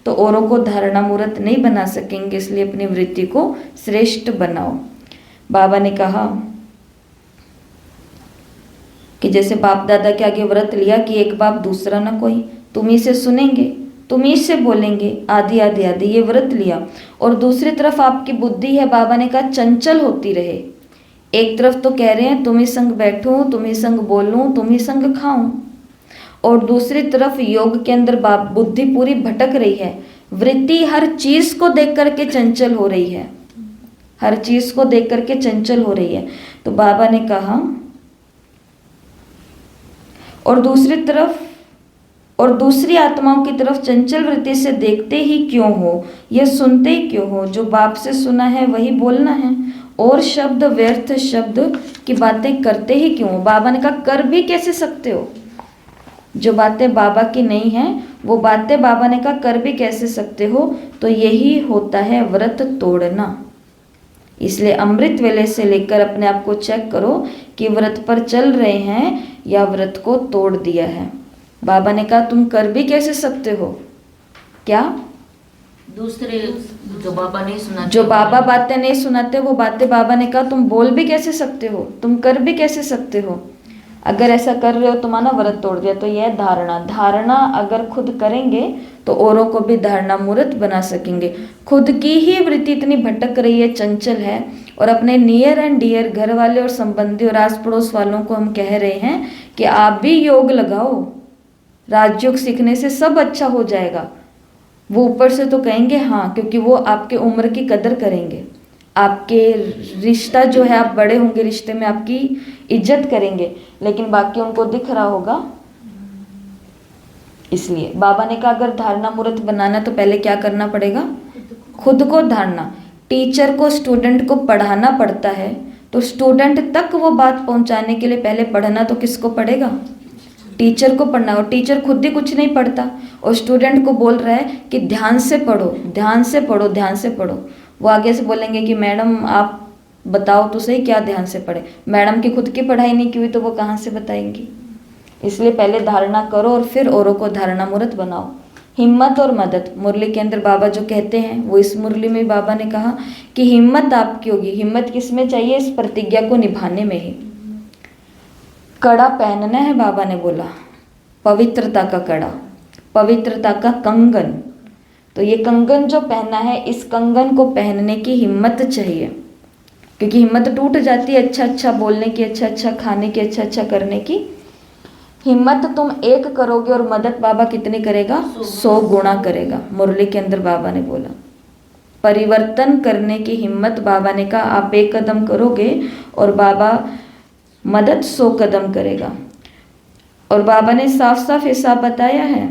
तो औरों को धारणा मूर्त नहीं बना सकेंगे, इसलिए अपनी वृत्ति को श्रेष्ठ बनाओ। बाबा ने कहा कि जैसे बाप दादा के आगे व्रत लिया कि एक बाप दूसरा ना कोई, तुम ही से सुनेंगे, तुम ही से बोलेंगे, आदि आदि आदि, ये व्रत लिया। और दूसरी तरफ आपकी बुद्धि है, बाबा ने कहा चंचल होती रहे। एक तरफ तो कह रहे हैं तुम ही संग बैठूं, तुम ही संग बोलूं, तुम ही संग खाऊं, और दूसरी तरफ योग के अंदर बुद्धि पूरी भटक रही है। वृत्ति हर चीज को देख करके चंचल हो रही है, हर चीज को देख करके चंचल हो रही है। तो बाबा ने कहा और दूसरी तरफ और दूसरी आत्माओं की तरफ चंचल वृत्ति से देखते ही क्यों हो, यह सुनते ही क्यों हो? जो बाप से सुना है वही बोलना है, और शब्द व्यर्थ शब्द की बातें करते ही क्यों हो? बाबा ने कहा कर भी कैसे सकते हो? जो बातें बाबा की नहीं हैं वो बातें बाबा ने कहा कर भी कैसे सकते हो? तो यही होता है व्रत तोड़ना। इसलिए अमृत वेले से लेकर अपने आप को चेक करो कि व्रत पर चल रहे हैं या व्रत को तोड़ दिया है। बाबा ने कहा तुम कर भी कैसे सकते हो? क्या? दूसरे जो बाबा नहीं सुनाते, जो बाबा बातें नहीं सुनाते वो बातें बाबा ने कहा तुम बोल भी कैसे सकते हो, तुम कर भी कैसे सकते हो? अगर ऐसा कर रहे हो तो माना व्रत तोड़ दिया। तो यह धारणा, धारणा अगर खुद करेंगे तो औरों को भी धारणा मूर्त बना सकेंगे। खुद की ही वृत्ति इतनी भटक रही है, चंचल है, और अपने नियर एंड डियर घर वाले और संबंधी और आस पड़ोस वालों को हम कह रहे हैं कि आप भी योग लगाओ, राजयोग सीखने से सब अच्छा हो जाएगा। वो ऊपर से तो कहेंगे हाँ, क्योंकि वो आपके उम्र की कदर करेंगे, आपके रिश्ता जो है, आप बड़े होंगे रिश्ते में, आपकी इज्जत करेंगे, लेकिन बाकी उनको दिख रहा होगा। इसलिए बाबा ने कहा अगर धारणा मूर्त बनाना तो पहले क्या करना पड़ेगा? खुद को धारणा। टीचर को स्टूडेंट को पढ़ाना पड़ता है, तो स्टूडेंट तक वो बात पहुंचाने के लिए पहले पढ़ना तो किसको पड़ेगा? टीचर को पढ़ना। और टीचर खुद ही कुछ नहीं पढ़ता और स्टूडेंट को बोल रहा है कि ध्यान से पढ़ो, ध्यान से पढ़ो, ध्यान से पढ़ो। वो आगे से बोलेंगे कि मैडम आप बताओ तो सही क्या ध्यान से पढ़े। मैडम की खुद की पढ़ाई नहीं की हुई तो वो कहाँ से बताएंगी? इसलिए पहले धारणा करो और फिर औरों को धारणा मूर्त बनाओ। हिम्मत और मदद, मुरली के अंदर बाबा जो कहते हैं वो इस मुरली में बाबा ने कहा कि हिम्मत आपकी होगी। हिम्मत किस में चाहिए? इस प्रतिज्ञा को निभाने में ही। कड़ा पहनना है, बाबा ने बोला, पवित्रता का कड़ा, पवित्रता का कंगन। तो ये कंगन जो पहना है, इस कंगन को पहनने की हिम्मत चाहिए, क्योंकि हिम्मत टूट जाती है अच्छा अच्छा बोलने की, अच्छा अच्छा खाने की, अच्छा अच्छा करने की। हिम्मत तुम एक करोगे और मदद बाबा कितनी करेगा? 100 गुणा करेगा। मुरली के अंदर बाबा ने बोला परिवर्तन करने की हिम्मत, बाबा ने कहा आप 1 कदम करोगे और बाबा मदद 100 कदम करेगा। और बाबा ने साफ साफ हिसाब बताया है,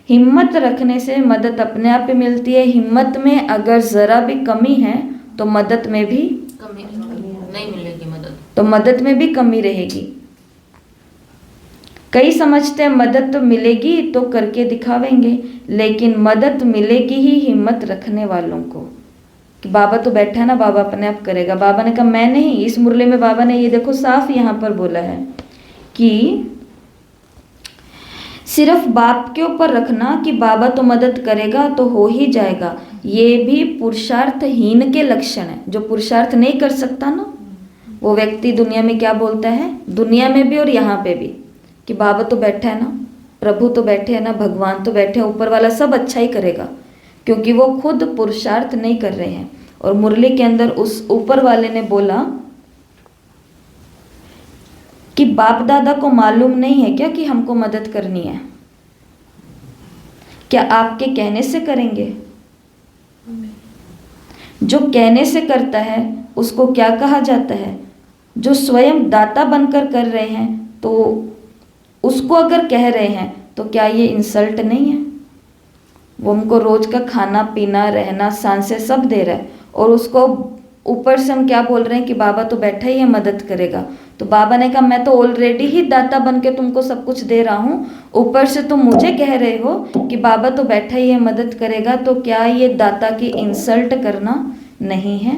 हिम्मत रखने से मदद अपने आप ही मिलती है। हिम्मत में अगर जरा भी कमी है तो मदद में भी कमी नहीं मिलेगी मदद, तो मदद में भी कमी रहेगी। कई समझते हैं मदद तो मिलेगी तो करके दिखावेंगे, लेकिन मदद मिलेगी ही हिम्मत रखने वालों को। कि बाबा तो बैठा है ना, बाबा अपने आप करेगा। बाबा ने कहा मैं नहीं। इस मुरली में बाबा ने ये देखो साफ यहाँ पर बोला है कि सिर्फ बाप के ऊपर रखना कि बाबा तो मदद करेगा तो हो ही जाएगा, ये भी पुरुषार्थहीन के लक्षण है। जो पुरुषार्थ नहीं कर सकता ना, वो व्यक्ति दुनिया में क्या बोलता है, दुनिया में भी और यहाँ पे भी, कि बाबा तो बैठा है ना, प्रभु तो बैठे हैं ना, भगवान तो बैठे हैं, ऊपर वाला सब अच्छा ही करेगा, क्योंकि वो खुद पुरुषार्थ नहीं कर रहे हैं। और मुरली के अंदर उस ऊपर वाले ने बोला कि बाप दादा को मालूम नहीं है क्या कि हमको मदद करनी है? क्या आपके कहने से करेंगे? जो कहने से करता है उसको क्या कहा जाता है? जो स्वयं दाता बनकर कर रहे हैं तो उसको अगर कह रहे हैं तो क्या ये इंसल्ट नहीं है? वो हमको रोज का खाना पीना रहना सांसें सब दे रहा है और उसको ऊपर से हम क्या बोल रहे हैं कि बाबा तो बैठा ही है मदद करेगा। तो बाबा ने कहा मैं तो ऑलरेडी ही दाता बन के तुमको सब कुछ दे रहा हूँ, ऊपर से तुम मुझे कह रहे हो कि बाबा तो बैठा ही है मदद करेगा। तो क्या ये दाता की इंसल्ट करना नहीं है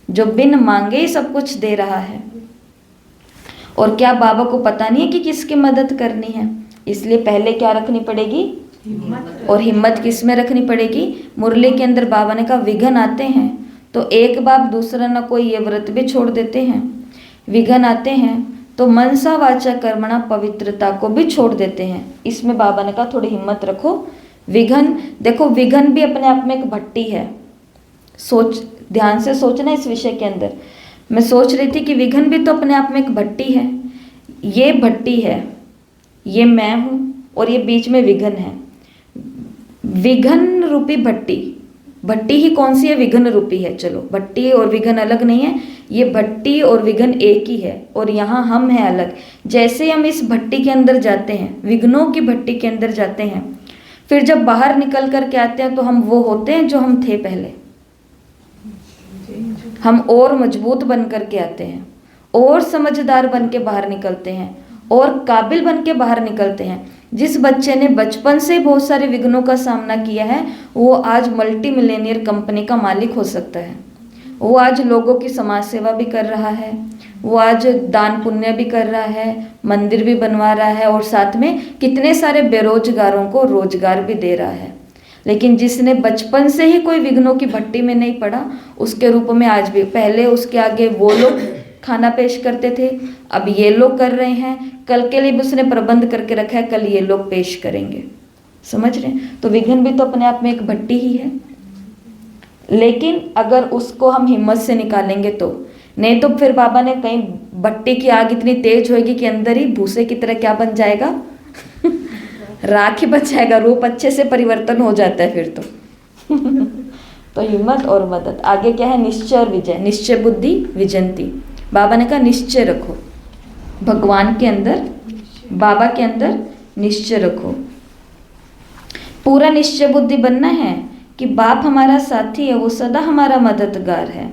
जो बिन मांगे ही सब कुछ दे रहा है? और क्या बाबा को पता नहीं है कि किसकी मदद करनी है? इसलिए पहले क्या रखनी पड़ेगी? और हिम्मत किस में रखनी पड़ेगी? मुरली के अंदर बाबा ने कहा विघ्न आते हैं तो एक बाप दूसरा न कोई ये व्रत भी छोड़ देते हैं। विघ्न आते हैं तो मनसा वाचा कर्मणा पवित्रता को भी छोड़ देते हैं। इसमें बाबा ने कहा थोड़ी हिम्मत रखो। विघ्न देखो, विघ्न भी अपने आप में एक भट्टी है। ध्यान से सोचना इस विषय के अंदर। मैं सोच रही थी कि विघ्न भी तो अपने आप में एक भट्टी है। ये भट्टी है, ये मैं हूँ और ये बीच में विघ्न है। विघ्न रूपी भट्टी, भट्टी ही कौन सी है? विघ्न रूपी है। चलो, भट्टी और विघ्न अलग नहीं है, ये भट्टी और विघ्न एक ही है और यहाँ हम हैं अलग। जैसे हम इस भट्टी के अंदर जाते हैं, विघ्नों की भट्टी के अंदर जाते हैं, फिर जब बाहर निकल कर के आते हैं तो हम वो होते हैं जो हम थे पहले। हम और मजबूत बन कर के आते हैं, और समझदार बन के बाहर निकलते हैं, और काबिल बन के बाहर निकलते हैं। जिस बच्चे ने बचपन से बहुत सारे विघ्नों का सामना किया है वो आज मल्टी मिलेनियर कंपनी का मालिक हो सकता है। वो आज लोगों की समाज सेवा भी कर रहा है, वो आज दान पुण्य भी कर रहा है, मंदिर भी बनवा रहा है और साथ में कितने सारे बेरोजगारों को रोजगार भी दे रहा है। लेकिन जिसने बचपन से ही कोई विघ्नों की भट्टी में नहीं पड़ा, उसके रूप में आज भी, पहले उसके आगे वो लोग खाना पेश करते थे, अब ये लोग कर रहे हैं, कल के लिए भी उसने प्रबंध करके रखा है, कल ये लोग पेश करेंगे। समझ रहे हैं? तो विघ्न भी तो अपने आप में एक भट्टी ही है। लेकिन अगर उसको हम हिम्मत से निकालेंगे तो, नहीं तो फिर बाबा ने कहीं भट्टी की आग इतनी तेज होगी कि अंदर ही भूसे की तरह क्या बन जाएगा राख ही बच जाएगा, रूप अच्छे से परिवर्तन हो जाता है फिर तो तो हिम्मत और मदद। आगे क्या है? निश्चय और विजय। निश्चय बुद्धि विजंती। बाबा ने कहा निश्चय रखो, भगवान के अंदर, बाबा के अंदर निश्चय रखो। पूरा निश्चय बुद्धि बनना है कि बाप हमारा साथी है, वो सदा हमारा मददगार है।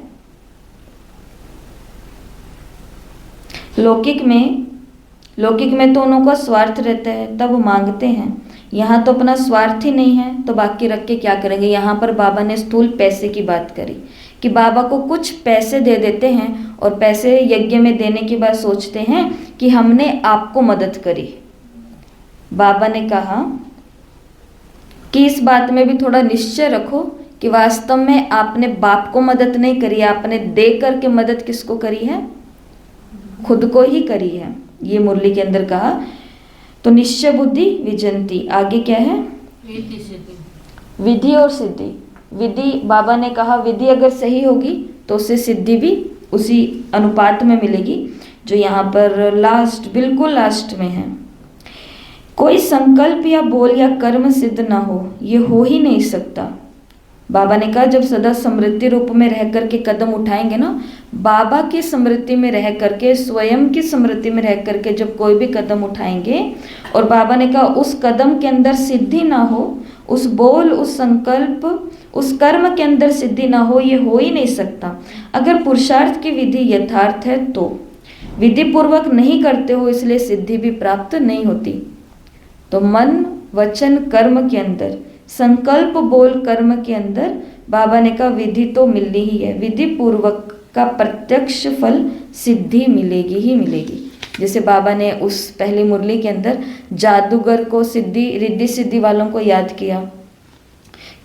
लौकिक में तो उन्हों का स्वार्थ रहता है तब मांगते हैं, यहाँ तो अपना स्वार्थ ही नहीं है तो बाकी रख के क्या करेंगे। यहाँ पर बाबा ने स्थूल पैसे की बात करी कि बाबा को कुछ पैसे दे देते हैं और पैसे यज्ञ में देने के बाद सोचते हैं कि हमने आपको मदद करी। बाबा ने कहा कि इस बात में भी थोड़ा निश्चय रखो कि वास्तव में आपने बाप को मदद नहीं करी, आपने दे करके मदद किसको करी है? खुद को ही करी है। ये मुरली के अंदर कहा। तो निश्चय बुद्धि विजंती। आगे क्या है? विधि और सिद्धि। विधि, बाबा ने कहा विधि अगर सही होगी तो उससे सिद्धि भी उसी अनुपात में मिलेगी जो यहाँ पर लास्ट, बिल्कुल लास्ट में है। कोई संकल्प या बोल या कर्म सिद्ध ना हो, ये हो ही नहीं सकता। बाबा ने कहा जब सदा स्मृति रूप में रह करके कदम उठाएंगे ना, बाबा की स्मृति में रह करके, स्वयं की स्मृति में रह करके जब कोई भी कदम उठाएंगे और बाबा ने कहा उस कदम के अंदर सिद्धि ना हो, उस बोल, उस संकल्प, उस कर्म के अंदर सिद्धि ना हो, ये हो ही नहीं सकता। अगर पुरुषार्थ की विधि यथार्थ है तो विधि पूर्वक नहीं करते हो इसलिए सिद्धि भी प्राप्त नहीं होती। तो मन, वचन, कर्म के अंदर, संकल्प, बोल, कर्म के अंदर बाबा ने कहा विधि तो मिलनी ही है। विधि पूर्वक का प्रत्यक्ष फल सिद्धि मिलेगी ही मिलेगी। जैसे बाबा ने उस पहली मुरली के अंदर जादूगर को, सिद्धि रिद्धि सिद्धि वालों को याद किया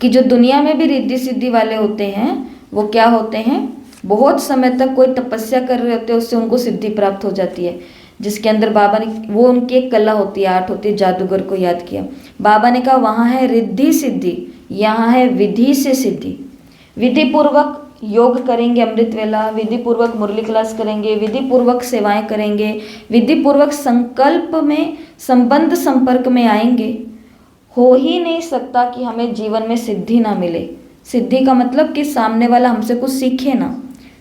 कि जो दुनिया में भी रिद्धि सिद्धि वाले होते हैं वो क्या होते हैं? बहुत समय तक कोई तपस्या कर रहे होते हैं, उससे उनको सिद्धि प्राप्त हो जाती है। जिसके अंदर बाबा ने, वो उनकी एक कला होती है, आर्ट होती है। जादूगर को याद किया। बाबा ने कहा वहाँ है रिद्धि सिद्धि, यहाँ है विधि से सिद्धि। विधि पूर्वक योग करेंगे, अमृत वेला, विधि पूर्वक मुरली क्लास करेंगे, विधि पूर्वक सेवाएं करेंगे, विधि पूर्वक संकल्प में संबंध संपर्क में आएंगे, हो ही नहीं सकता कि हमें जीवन में सिद्धि ना मिले। सिद्धि का मतलब कि सामने वाला हमसे कुछ सीखे ना,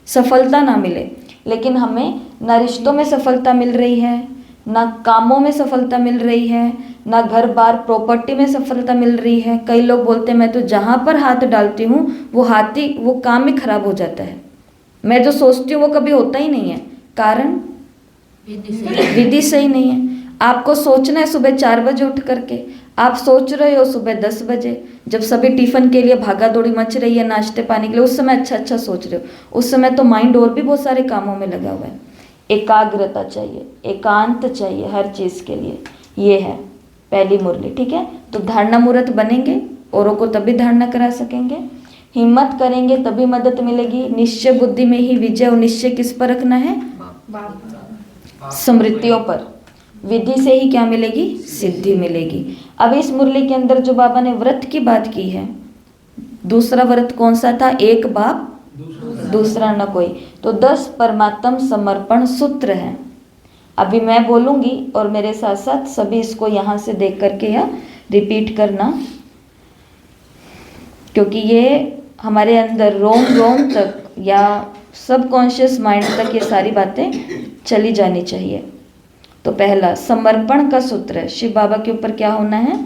सफलता ना मिले। लेकिन हमें ना रिश्तों में सफलता मिल रही है, ना कामों में सफलता मिल रही है, ना घर बार प्रॉपर्टी में सफलता मिल रही है। कई लोग बोलते हैं मैं तो जहाँ पर हाथ डालती हूँ वो काम ही खराब हो जाता है। मैं जो सोचती हूँ वो कभी होता ही नहीं है। कारण विधि सही नहीं है। आपको सोचना है सुबह 4 बजे उठ करके, आप सोच रहे हो सुबह 10 बजे, जब सभी टिफिन के लिए भागा दौड़ी मच रही है, नाश्ते पानी के लिए, उस समय अच्छा सोच रहे हो। उस समय तो माइंड और भी बहुत सारे कामों में लगा हुआ है। एकाग्रता चाहिए, एकांत चाहिए हर चीज़ के लिए। ये है पहली मुरली, ठीक है। तो धारणा मूर्त बनेंगे, औरों को तभी धारणा करा सकेंगे। हिम्मत करेंगे तभी मदद मिलेगी। निश्चय बुद्धि में ही विजय। और निश्चय किस पर रखना है? स्मृतियों पर। विधि से ही क्या मिलेगी? सिद्धि मिलेगी। अब इस मुरली के अंदर जो बाबा ने व्रत की बात की है, दूसरा व्रत कौन सा था? एक बाप दूसरा न कोई। तो 10 परमात्म समर्पण सूत्र हैं। अभी मैं बोलूंगी और मेरे साथ साथ सभी इसको यहाँ से देख करके या रिपीट करना, क्योंकि ये हमारे अंदर रोम रोम तक या सबकॉन्शियस माइंड तक ये सारी बातें चली जानी चाहिए। तो पहला समर्पण का सूत्र है। शिव बाबा के ऊपर क्या होना है?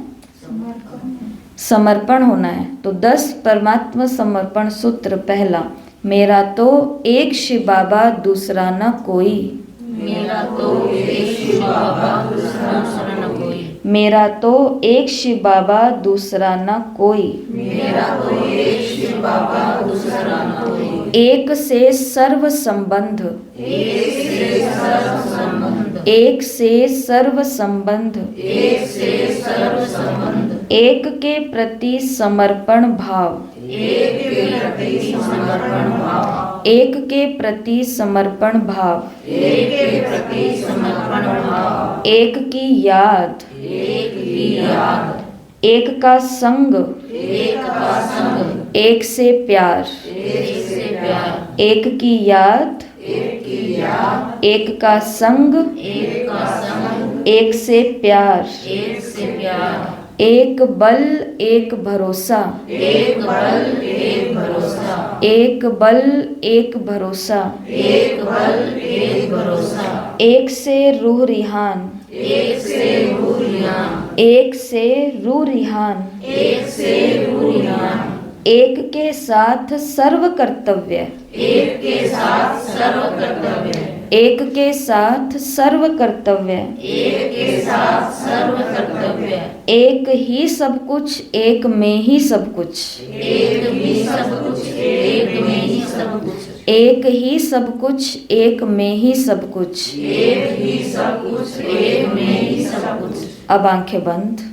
समर्पण होना है। तो 10 परमात्मा समर्पण सूत्र। पहला, मेरा तो एक शिव बाबा दूसरा न कोई। मेरा तो एक शिव बाबा दूसरा न कोई। मेरा तो एक शिव बाबा दूसरा न कोई। मेरा तो एक शिव बाबा दूसरा न कोई। एक से सर्व संबंध। एक से सर्व संबंध। एक से सर्व संबंध। एक से सर्व संबंध। एक के प्रति समर्पण भाव। एक के प्रति समर्पण भाव। एक के प्रति समर्पण भाव। एक के प्रति समर्पण भाव। एक की याद। एक की याद। एक का संग। एक का संग। एक से प्यार। एक से प्यार। एक की याद। एक की याद। एक का संग। एक का संग। एक से प्यार। एक से प्यार। एक बल एक भरोसा। एक बल एक भरोसा। एक बल एक भरोसा। एक बल एक भरोसा। एक से रूह रिहान। एक से रूह रिहान। एक से रूह रिहान। एक से रूह रिहान। एक के साथ सर्व कर्तव्य। एक के साथ सर्व कर्तव्य। एक के साथ सर्व कर्तव्य। एक के साथ सर्व कर्तव्य। एक ही सब कुछ, एक में ही सब कुछ। एक भी सब कुछ, एक में ही सब कुछ। एक ही सब कुछ, एक में ही सब कुछ। एक ही सब कुछ, एक में ही सब कुछ। अब आंखें बंद।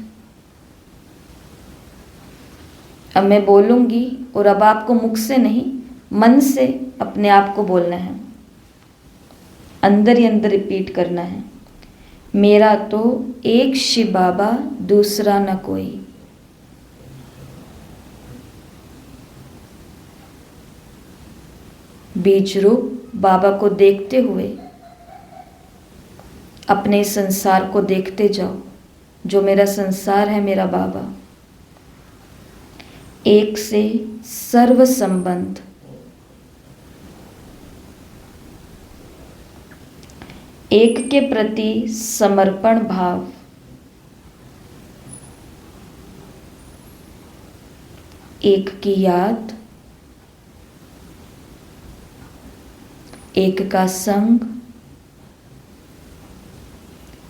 अब मैं बोलूंगी और अब आपको मुख से नहीं, मन से अपने आप को बोलना है, अंदर ही अंदर रिपीट करना है। मेरा तो एक शिव बाबा दूसरा न कोई। बीज रूप बाबा को देखते हुए अपने संसार को देखते जाओ। जो मेरा संसार है, मेरा बाबा। एक से सर्व संबंध। एक के प्रति समर्पण भाव। एक की याद। एक का संग।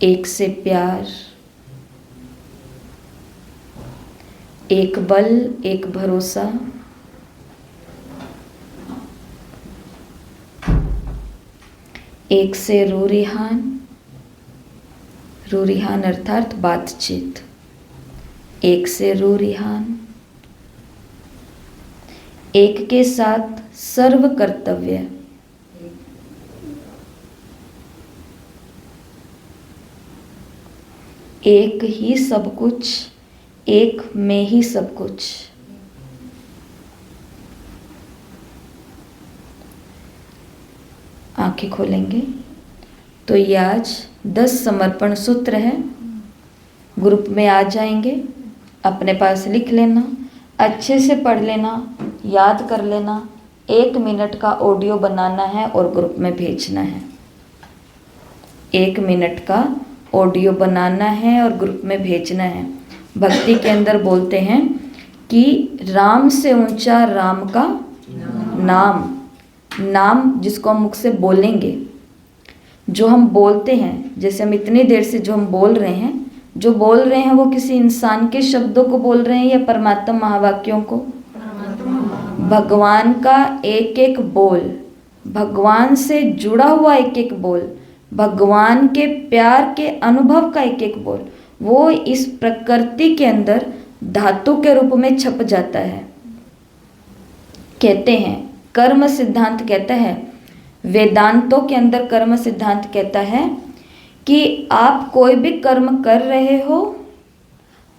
एक से प्यार। एक बल एक भरोसा। एक से रूरिहान। रूरिहान अर्थात बातचीत। एक से रूरिहान। एक के साथ सर्व कर्तव्य। एक ही सब कुछ, एक में ही सब कुछ। आंखें खोलेंगे तो ये आज 10 समर्पण सूत्र है। ग्रुप में आ जाएंगे अपने पास लिख लेना, अच्छे से पढ़ लेना, याद कर लेना। 1 मिनट का ऑडियो बनाना है और ग्रुप में भेजना है। 1 मिनट का ऑडियो बनाना है और ग्रुप में भेजना है। भक्ति के अंदर बोलते हैं कि राम से ऊंचा राम का नाम, नाम जिसको हम मुख से बोलेंगे, जो हम बोलते हैं, जैसे हम इतनी देर से जो हम बोल रहे हैं, जो बोल रहे हैं वो किसी इंसान के शब्दों को बोल रहे हैं या परमात्मा महावाक्यों को? भगवान का एक एक बोल, भगवान से जुड़ा हुआ एक एक बोल, भगवान के प्यार के अनुभव का एक एक बोल, वो इस प्रकृति के अंदर धातु के रूप में छप जाता है। कहते हैं कर्म सिद्धांत कहता है, वेदांतों के अंदर कर्म सिद्धांत कहता है कि आप कोई भी कर्म कर रहे हो,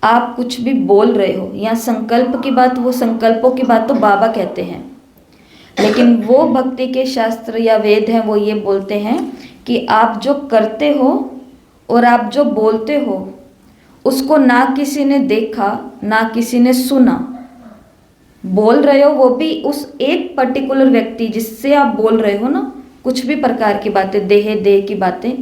आप कुछ भी बोल रहे हो, या संकल्प की बात, वो संकल्पों की बात तो बाबा कहते हैं, लेकिन वो भक्ति के शास्त्र या वेद हैं वो ये बोलते हैं कि आप जो करते हो और आप जो बोलते हो उसको ना किसी ने देखा ना किसी ने सुना। बोल रहे हो वो भी उस एक पर्टिकुलर व्यक्ति जिससे आप बोल रहे हो ना, कुछ भी प्रकार की बातें, देह की बातें,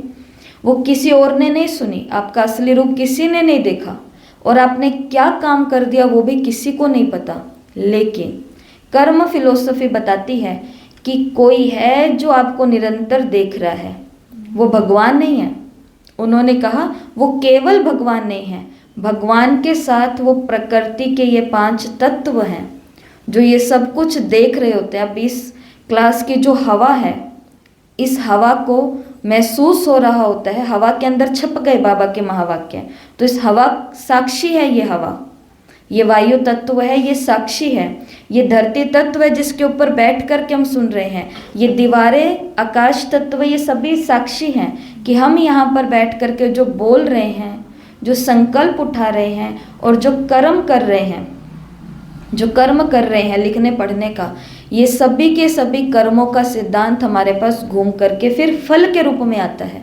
वो किसी और ने नहीं सुनी, आपका असली रूप किसी ने नहीं देखा, और आपने क्या काम कर दिया वो भी किसी को नहीं पता। लेकिन कर्म फिलोसफी बताती है कि कोई है जो आपको निरंतर देख रहा है, वो भगवान नहीं है। उन्होंने कहा वो केवल भगवान नहीं है, भगवान के साथ वो प्रकृति के ये 5 तत्व हैं जो ये सब कुछ देख रहे होते हैं। अब इस क्लास की जो हवा है, इस हवा को महसूस हो रहा होता है, हवा के अंदर छप गए बाबा के महावाक्य, तो इस हवा साक्षी है, ये हवा, ये वायु तत्व है, ये साक्षी है, ये धरती तत्व है जिसके ऊपर बैठ कर के हम सुन रहे हैं, ये दीवारें, आकाश तत्व, ये सभी साक्षी हैं कि हम यहाँ पर बैठ कर के जो बोल रहे हैं, जो संकल्प उठा रहे हैं और जो कर्म कर रहे हैं, जो कर्म कर रहे हैं लिखने पढ़ने का, ये सभी के सभी कर्मों का सिद्धांत हमारे पास घूम करके फिर फल के रूप में आता है।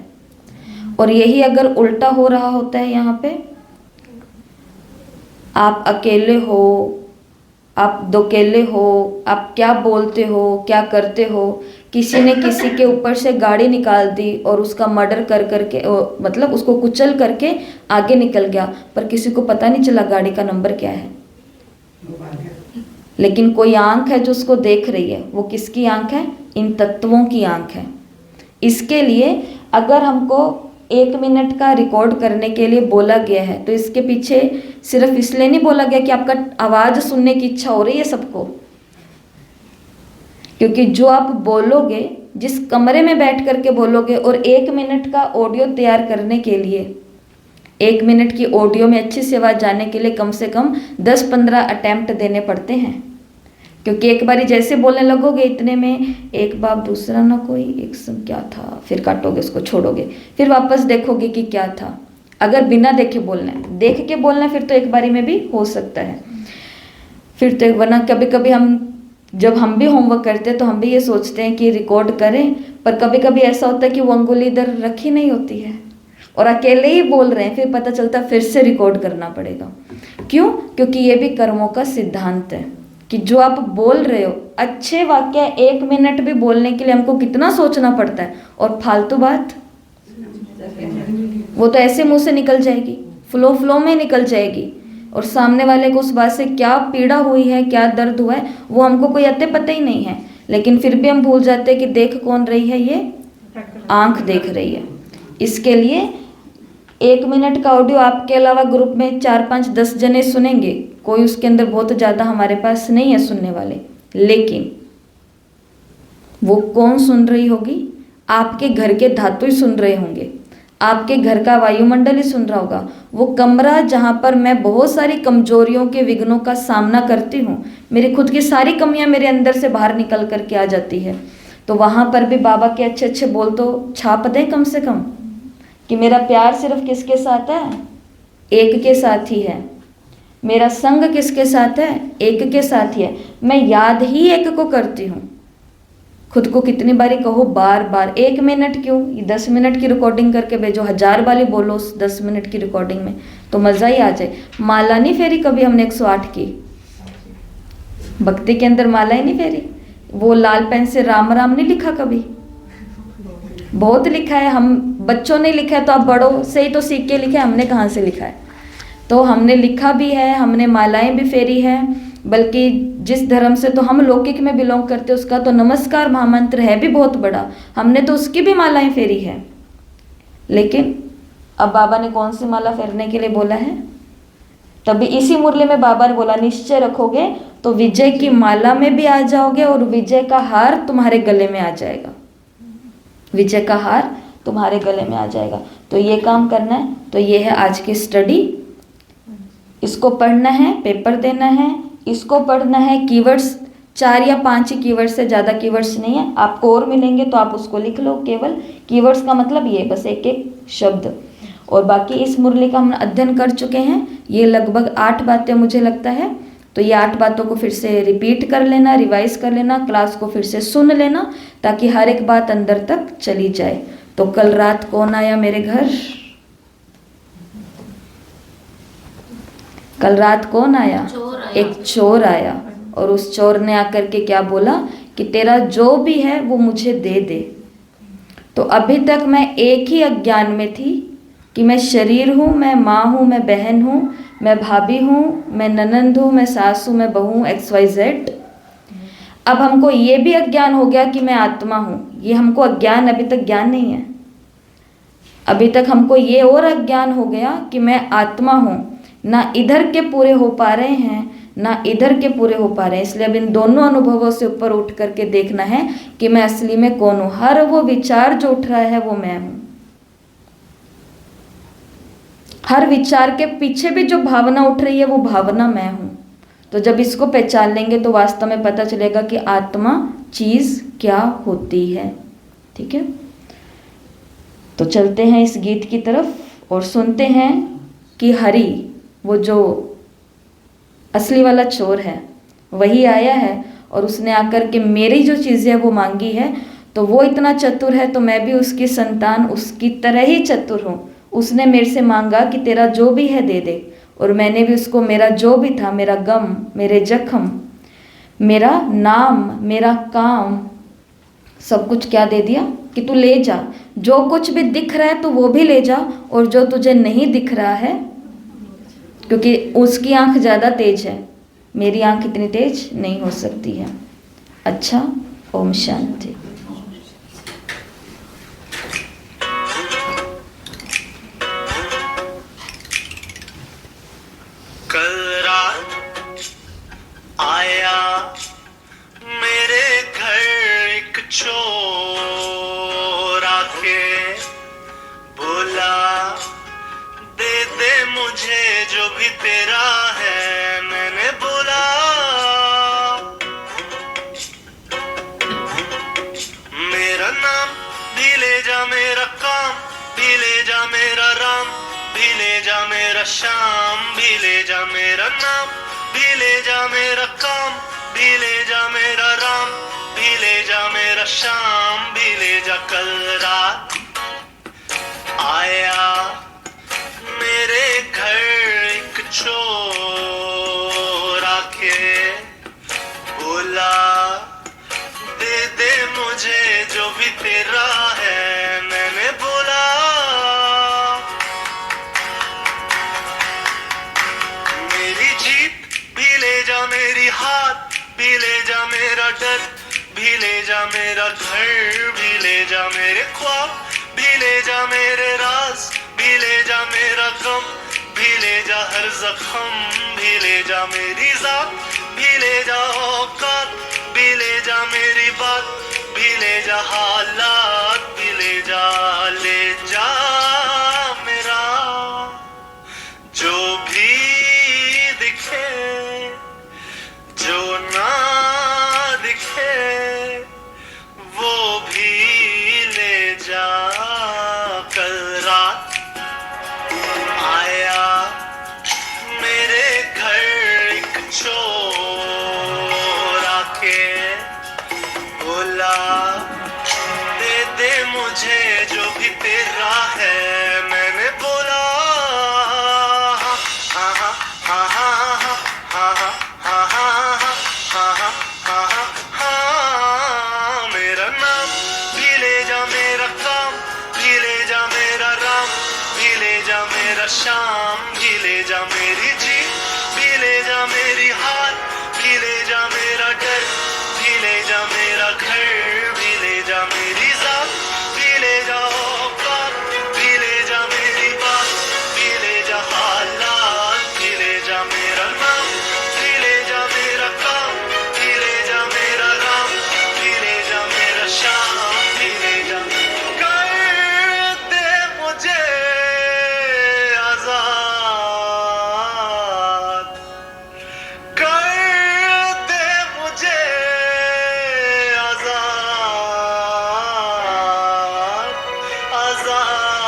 और यही अगर उल्टा हो रहा होता है, यहाँ पे आप अकेले हो, आप दोकेले हो, आप क्या बोलते हो, क्या करते हो, किसी ने किसी के ऊपर से गाड़ी निकाल दी और उसका मर्डर कर करके, मतलब उसको कुचल करके आगे निकल गया, पर किसी को पता नहीं चला गाड़ी का नंबर क्या है, लेकिन कोई आंख है जो उसको देख रही है। वो किसकी आंख है? इन तत्वों की आंख है। इसके लिए अगर हमको 1 मिनट का रिकॉर्ड करने के लिए बोला गया है तो इसके पीछे सिर्फ इसलिए नहीं बोला गया कि आपका आवाज़ सुनने की इच्छा हो रही है सबको, क्योंकि जो आप बोलोगे, जिस कमरे में बैठ करके बोलोगे, और 1 मिनट का ऑडियो तैयार करने के लिए, 1 मिनट की ऑडियो में अच्छी से आवाज़ जाने के लिए कम से कम 10-15 अटैम्प्ट देने पड़ते हैं, क्योंकि एक बारी जैसे बोलने लगोगे इतने में एक बाप दूसरा ना कोई, एक सम क्या था, फिर काटोगे उसको, छोड़ोगे, फिर वापस देखोगे कि क्या था। अगर बिना देखे बोलना है, देख के बोलना है फिर तो एक बारी में भी हो सकता है, फिर तो वरना कभी कभी हम जब हम भी होमवर्क करते हैं तो हम भी ये सोचते हैं कि रिकॉर्ड करें, पर कभी कभी ऐसा होता है कि वो अंगुली इधर रखी नहीं होती है और अकेले ही बोल रहे हैं, फिर पता चलता फिर से रिकॉर्ड करना पड़ेगा। क्यों? क्योंकि ये भी कर्मों का सिद्धांत है कि जो आप बोल रहे हो, अच्छे वाक्य 1 मिनट भी बोलने के लिए हमको कितना सोचना पड़ता है, और फालतू बात वो तो ऐसे मुंह से निकल जाएगी, फ्लो में निकल जाएगी, और सामने वाले को उस बात से क्या पीड़ा हुई है, क्या दर्द हुआ है, वो हमको कोई अते पता ही नहीं है, लेकिन फिर भी हम भूल जाते हैं कि देख कौन रही है, ये आंख देख रही है। इसके लिए 1 मिनट का ऑडियो आपके अलावा ग्रुप में 4-5-10 जने सुनेंगे, कोई उसके अंदर बहुत ज़्यादा हमारे पास नहीं है सुनने वाले, लेकिन वो कौन सुन रही होगी? आपके घर के धातु ही सुन रहे होंगे, आपके घर का वायुमंडल ही सुन रहा होगा। वो कमरा जहाँ पर मैं बहुत सारी कमजोरियों के विघ्नों का सामना करती हूँ, मेरी खुद की सारी कमियाँ मेरे अंदर से बाहर निकल करके आ जाती है, तो वहाँ पर भी बाबा के अच्छे अच्छे बोल तो छाप दें कम से कम, कि मेरा प्यार सिर्फ किसके साथ है? एक के साथ ही है। मेरा संग किसके साथ है? एक के साथ ही है। मैं याद ही एक को करती हूँ। खुद को कितनी बारी कहो, बार बार। 1 मिनट क्यों, ये 10 मिनट की रिकॉर्डिंग करके भेजो, 1000 बारी बोलो उस 10 मिनट की रिकॉर्डिंग में, तो मज़ा ही आ जाए। माला नहीं फेरी कभी हमने 108 की, भक्ति के अंदर माला ही नहीं फेरी। वो लाल पेन से राम राम नहीं लिखा कभी, बहुत लिखा है। हम बच्चों ने लिखा है तो आप बड़ों से ही तो सीख के लिखे, हमने कहाँ से लिखा है। तो हमने लिखा भी है, हमने मालाएं भी फेरी है। बल्कि जिस धर्म से तो हम लौकिक में बिलोंग करते हैं, उसका तो नमस्कार महामंत्र है भी बहुत बड़ा, हमने तो उसकी भी मालाएं फेरी है। लेकिन अब बाबा ने कौन सी माला फेरने के लिए बोला है? तभी इसी मुरली में बाबा ने बोला, निश्चय रखोगे तो विजय की माला में भी आ जाओगे और विजय का हार तुम्हारे गले में आ जाएगा। विजय का हार तुम्हारे गले में आ जाएगा। तो ये काम करना है। तो ये है आज की स्टडी। इसको पढ़ना है, पेपर देना है, इसको पढ़ना है। कीवर्ड्स 4 या 5 ही कीवर्ड्स से, ज़्यादा कीवर्ड्स नहीं है। आपको और मिलेंगे तो आप उसको लिख लो। केवल कीवर्ड्स का मतलब ये, बस एक एक शब्द। और बाकी इस मुरली का हम अध्ययन कर चुके हैं। ये लगभग 8 बातें मुझे लगता है। तो ये 8 बातों को फिर से रिपीट कर लेना, रिवाइज कर लेना, क्लास को फिर से सुन लेना, ताकि हर एक बात अंदर तक चली जाए। तो कल रात कौन आया मेरे घर? कल रात कौन आया? चोर आया। एक चोर आया। और उस चोर ने आकर के क्या बोला कि तेरा जो भी है वो मुझे दे दे। तो अभी तक मैं एक ही अज्ञान में थी कि मैं शरीर हूँ, मैं माँ हूँ, मैं बहन हूँ, मैं भाभी हूँ, मैं ननंद हूँ, मैं सास हूँ, मैं बहू, XYZ। अब हमको ये भी अज्ञान हो गया कि मैं आत्मा हूँ। ये हमको अज्ञान, अभी तक ज्ञान नहीं है। अभी तक हमको ये और अज्ञान हो गया कि मैं आत्मा हूँ। ना इधर के पूरे हो पा रहे हैं, ना इधर के पूरे हो पा रहे हैं। इसलिए अब इन दोनों अनुभवों से ऊपर उठ करके देखना है कि मैं असली में कौन हूँ। हर वो विचार जो उठ रहा है वो मैं हूँ। हर विचार के पीछे भी जो भावना उठ रही है वो भावना मैं हूँ। तो जब इसको पहचान लेंगे तो वास्तव में पता चलेगा कि आत्मा चीज़ क्या होती है। ठीक है, तो चलते हैं इस गीत की तरफ और सुनते हैं कि हरि, वो जो असली वाला चोर है, वही आया है और उसने आकर के मेरी जो चीज़ें वो मांगी है। तो वो इतना चतुर है तो मैं भी उसकी संतान, उसकी तरह ही चतुर हूँ। उसने मेरे से मांगा कि तेरा जो भी है दे दे, और मैंने भी उसको मेरा जो भी था, मेरा गम, मेरे जख्म, मेरा नाम, मेरा काम, सब कुछ क्या दे दिया कि तू ले जा। जो कुछ भी दिख रहा है तो वो भी ले जा, और जो तुझे नहीं दिख रहा है, क्योंकि उसकी आंख ज़्यादा तेज है, मेरी आंख इतनी तेज नहीं हो सकती है। अच्छा, ओम शांति। कल रात आया मेरे घर एक चोर आके बोला, दे दे मुझे जो भी तेरा है। मैंने बोला, मेरा नाम भी ले जा, मेरा काम भी ले जा, मेरा राम भी ले जा, मेरा शाम भी ले जा, मेरा नाम भी ले जा, मेरा काम भी ले जा, मेरा राम भी ले जा, मेरा शाम भी ले जा। कल रात आया मेरे घर एक चोर आके बोला, दे दे मुझे जो भी तेरा है। मैंने बोला, मेरी जीत भी ले जा, मेरी हाथ भी ले जा, मेरा डर भी ले जा, मेरा घर भी ले जा, मेरे ख्वाब भी ले जा, मेरे राज भी ले जा, मेरा गम भी ले जा, हर जख्म भी ले जा, मेरी जात भी ले जा, औकात भी ले जा, मेरी बात भी ले जा, हालात भी ले जा। ले जा मेरा जो भी दिखे, जो ना दिखे, वो भी ले जा। कल रात आया मेरे घर एक चोर आके बोला, दे दे मुझे जो भी तेरा है। मैंने बोला, शाम भी ले जा मेरी जीत भी ले जा मेरी हार भी ले जा मेरा डर भी ले जा मेरा घर भी ले जा मेरी जात भी ले जा औकात भी ले जा मेरी बात भी ले जा हालात भी ले जा मेरा नाम भी ले जा मेरा काम भी ले जा मेरा राम भी ले जा मेरा शाम भी ले जा कर दे मुझे आजाद कर दे मुझे आजाद आजाद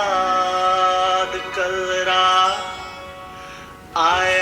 आजाद कल रात आया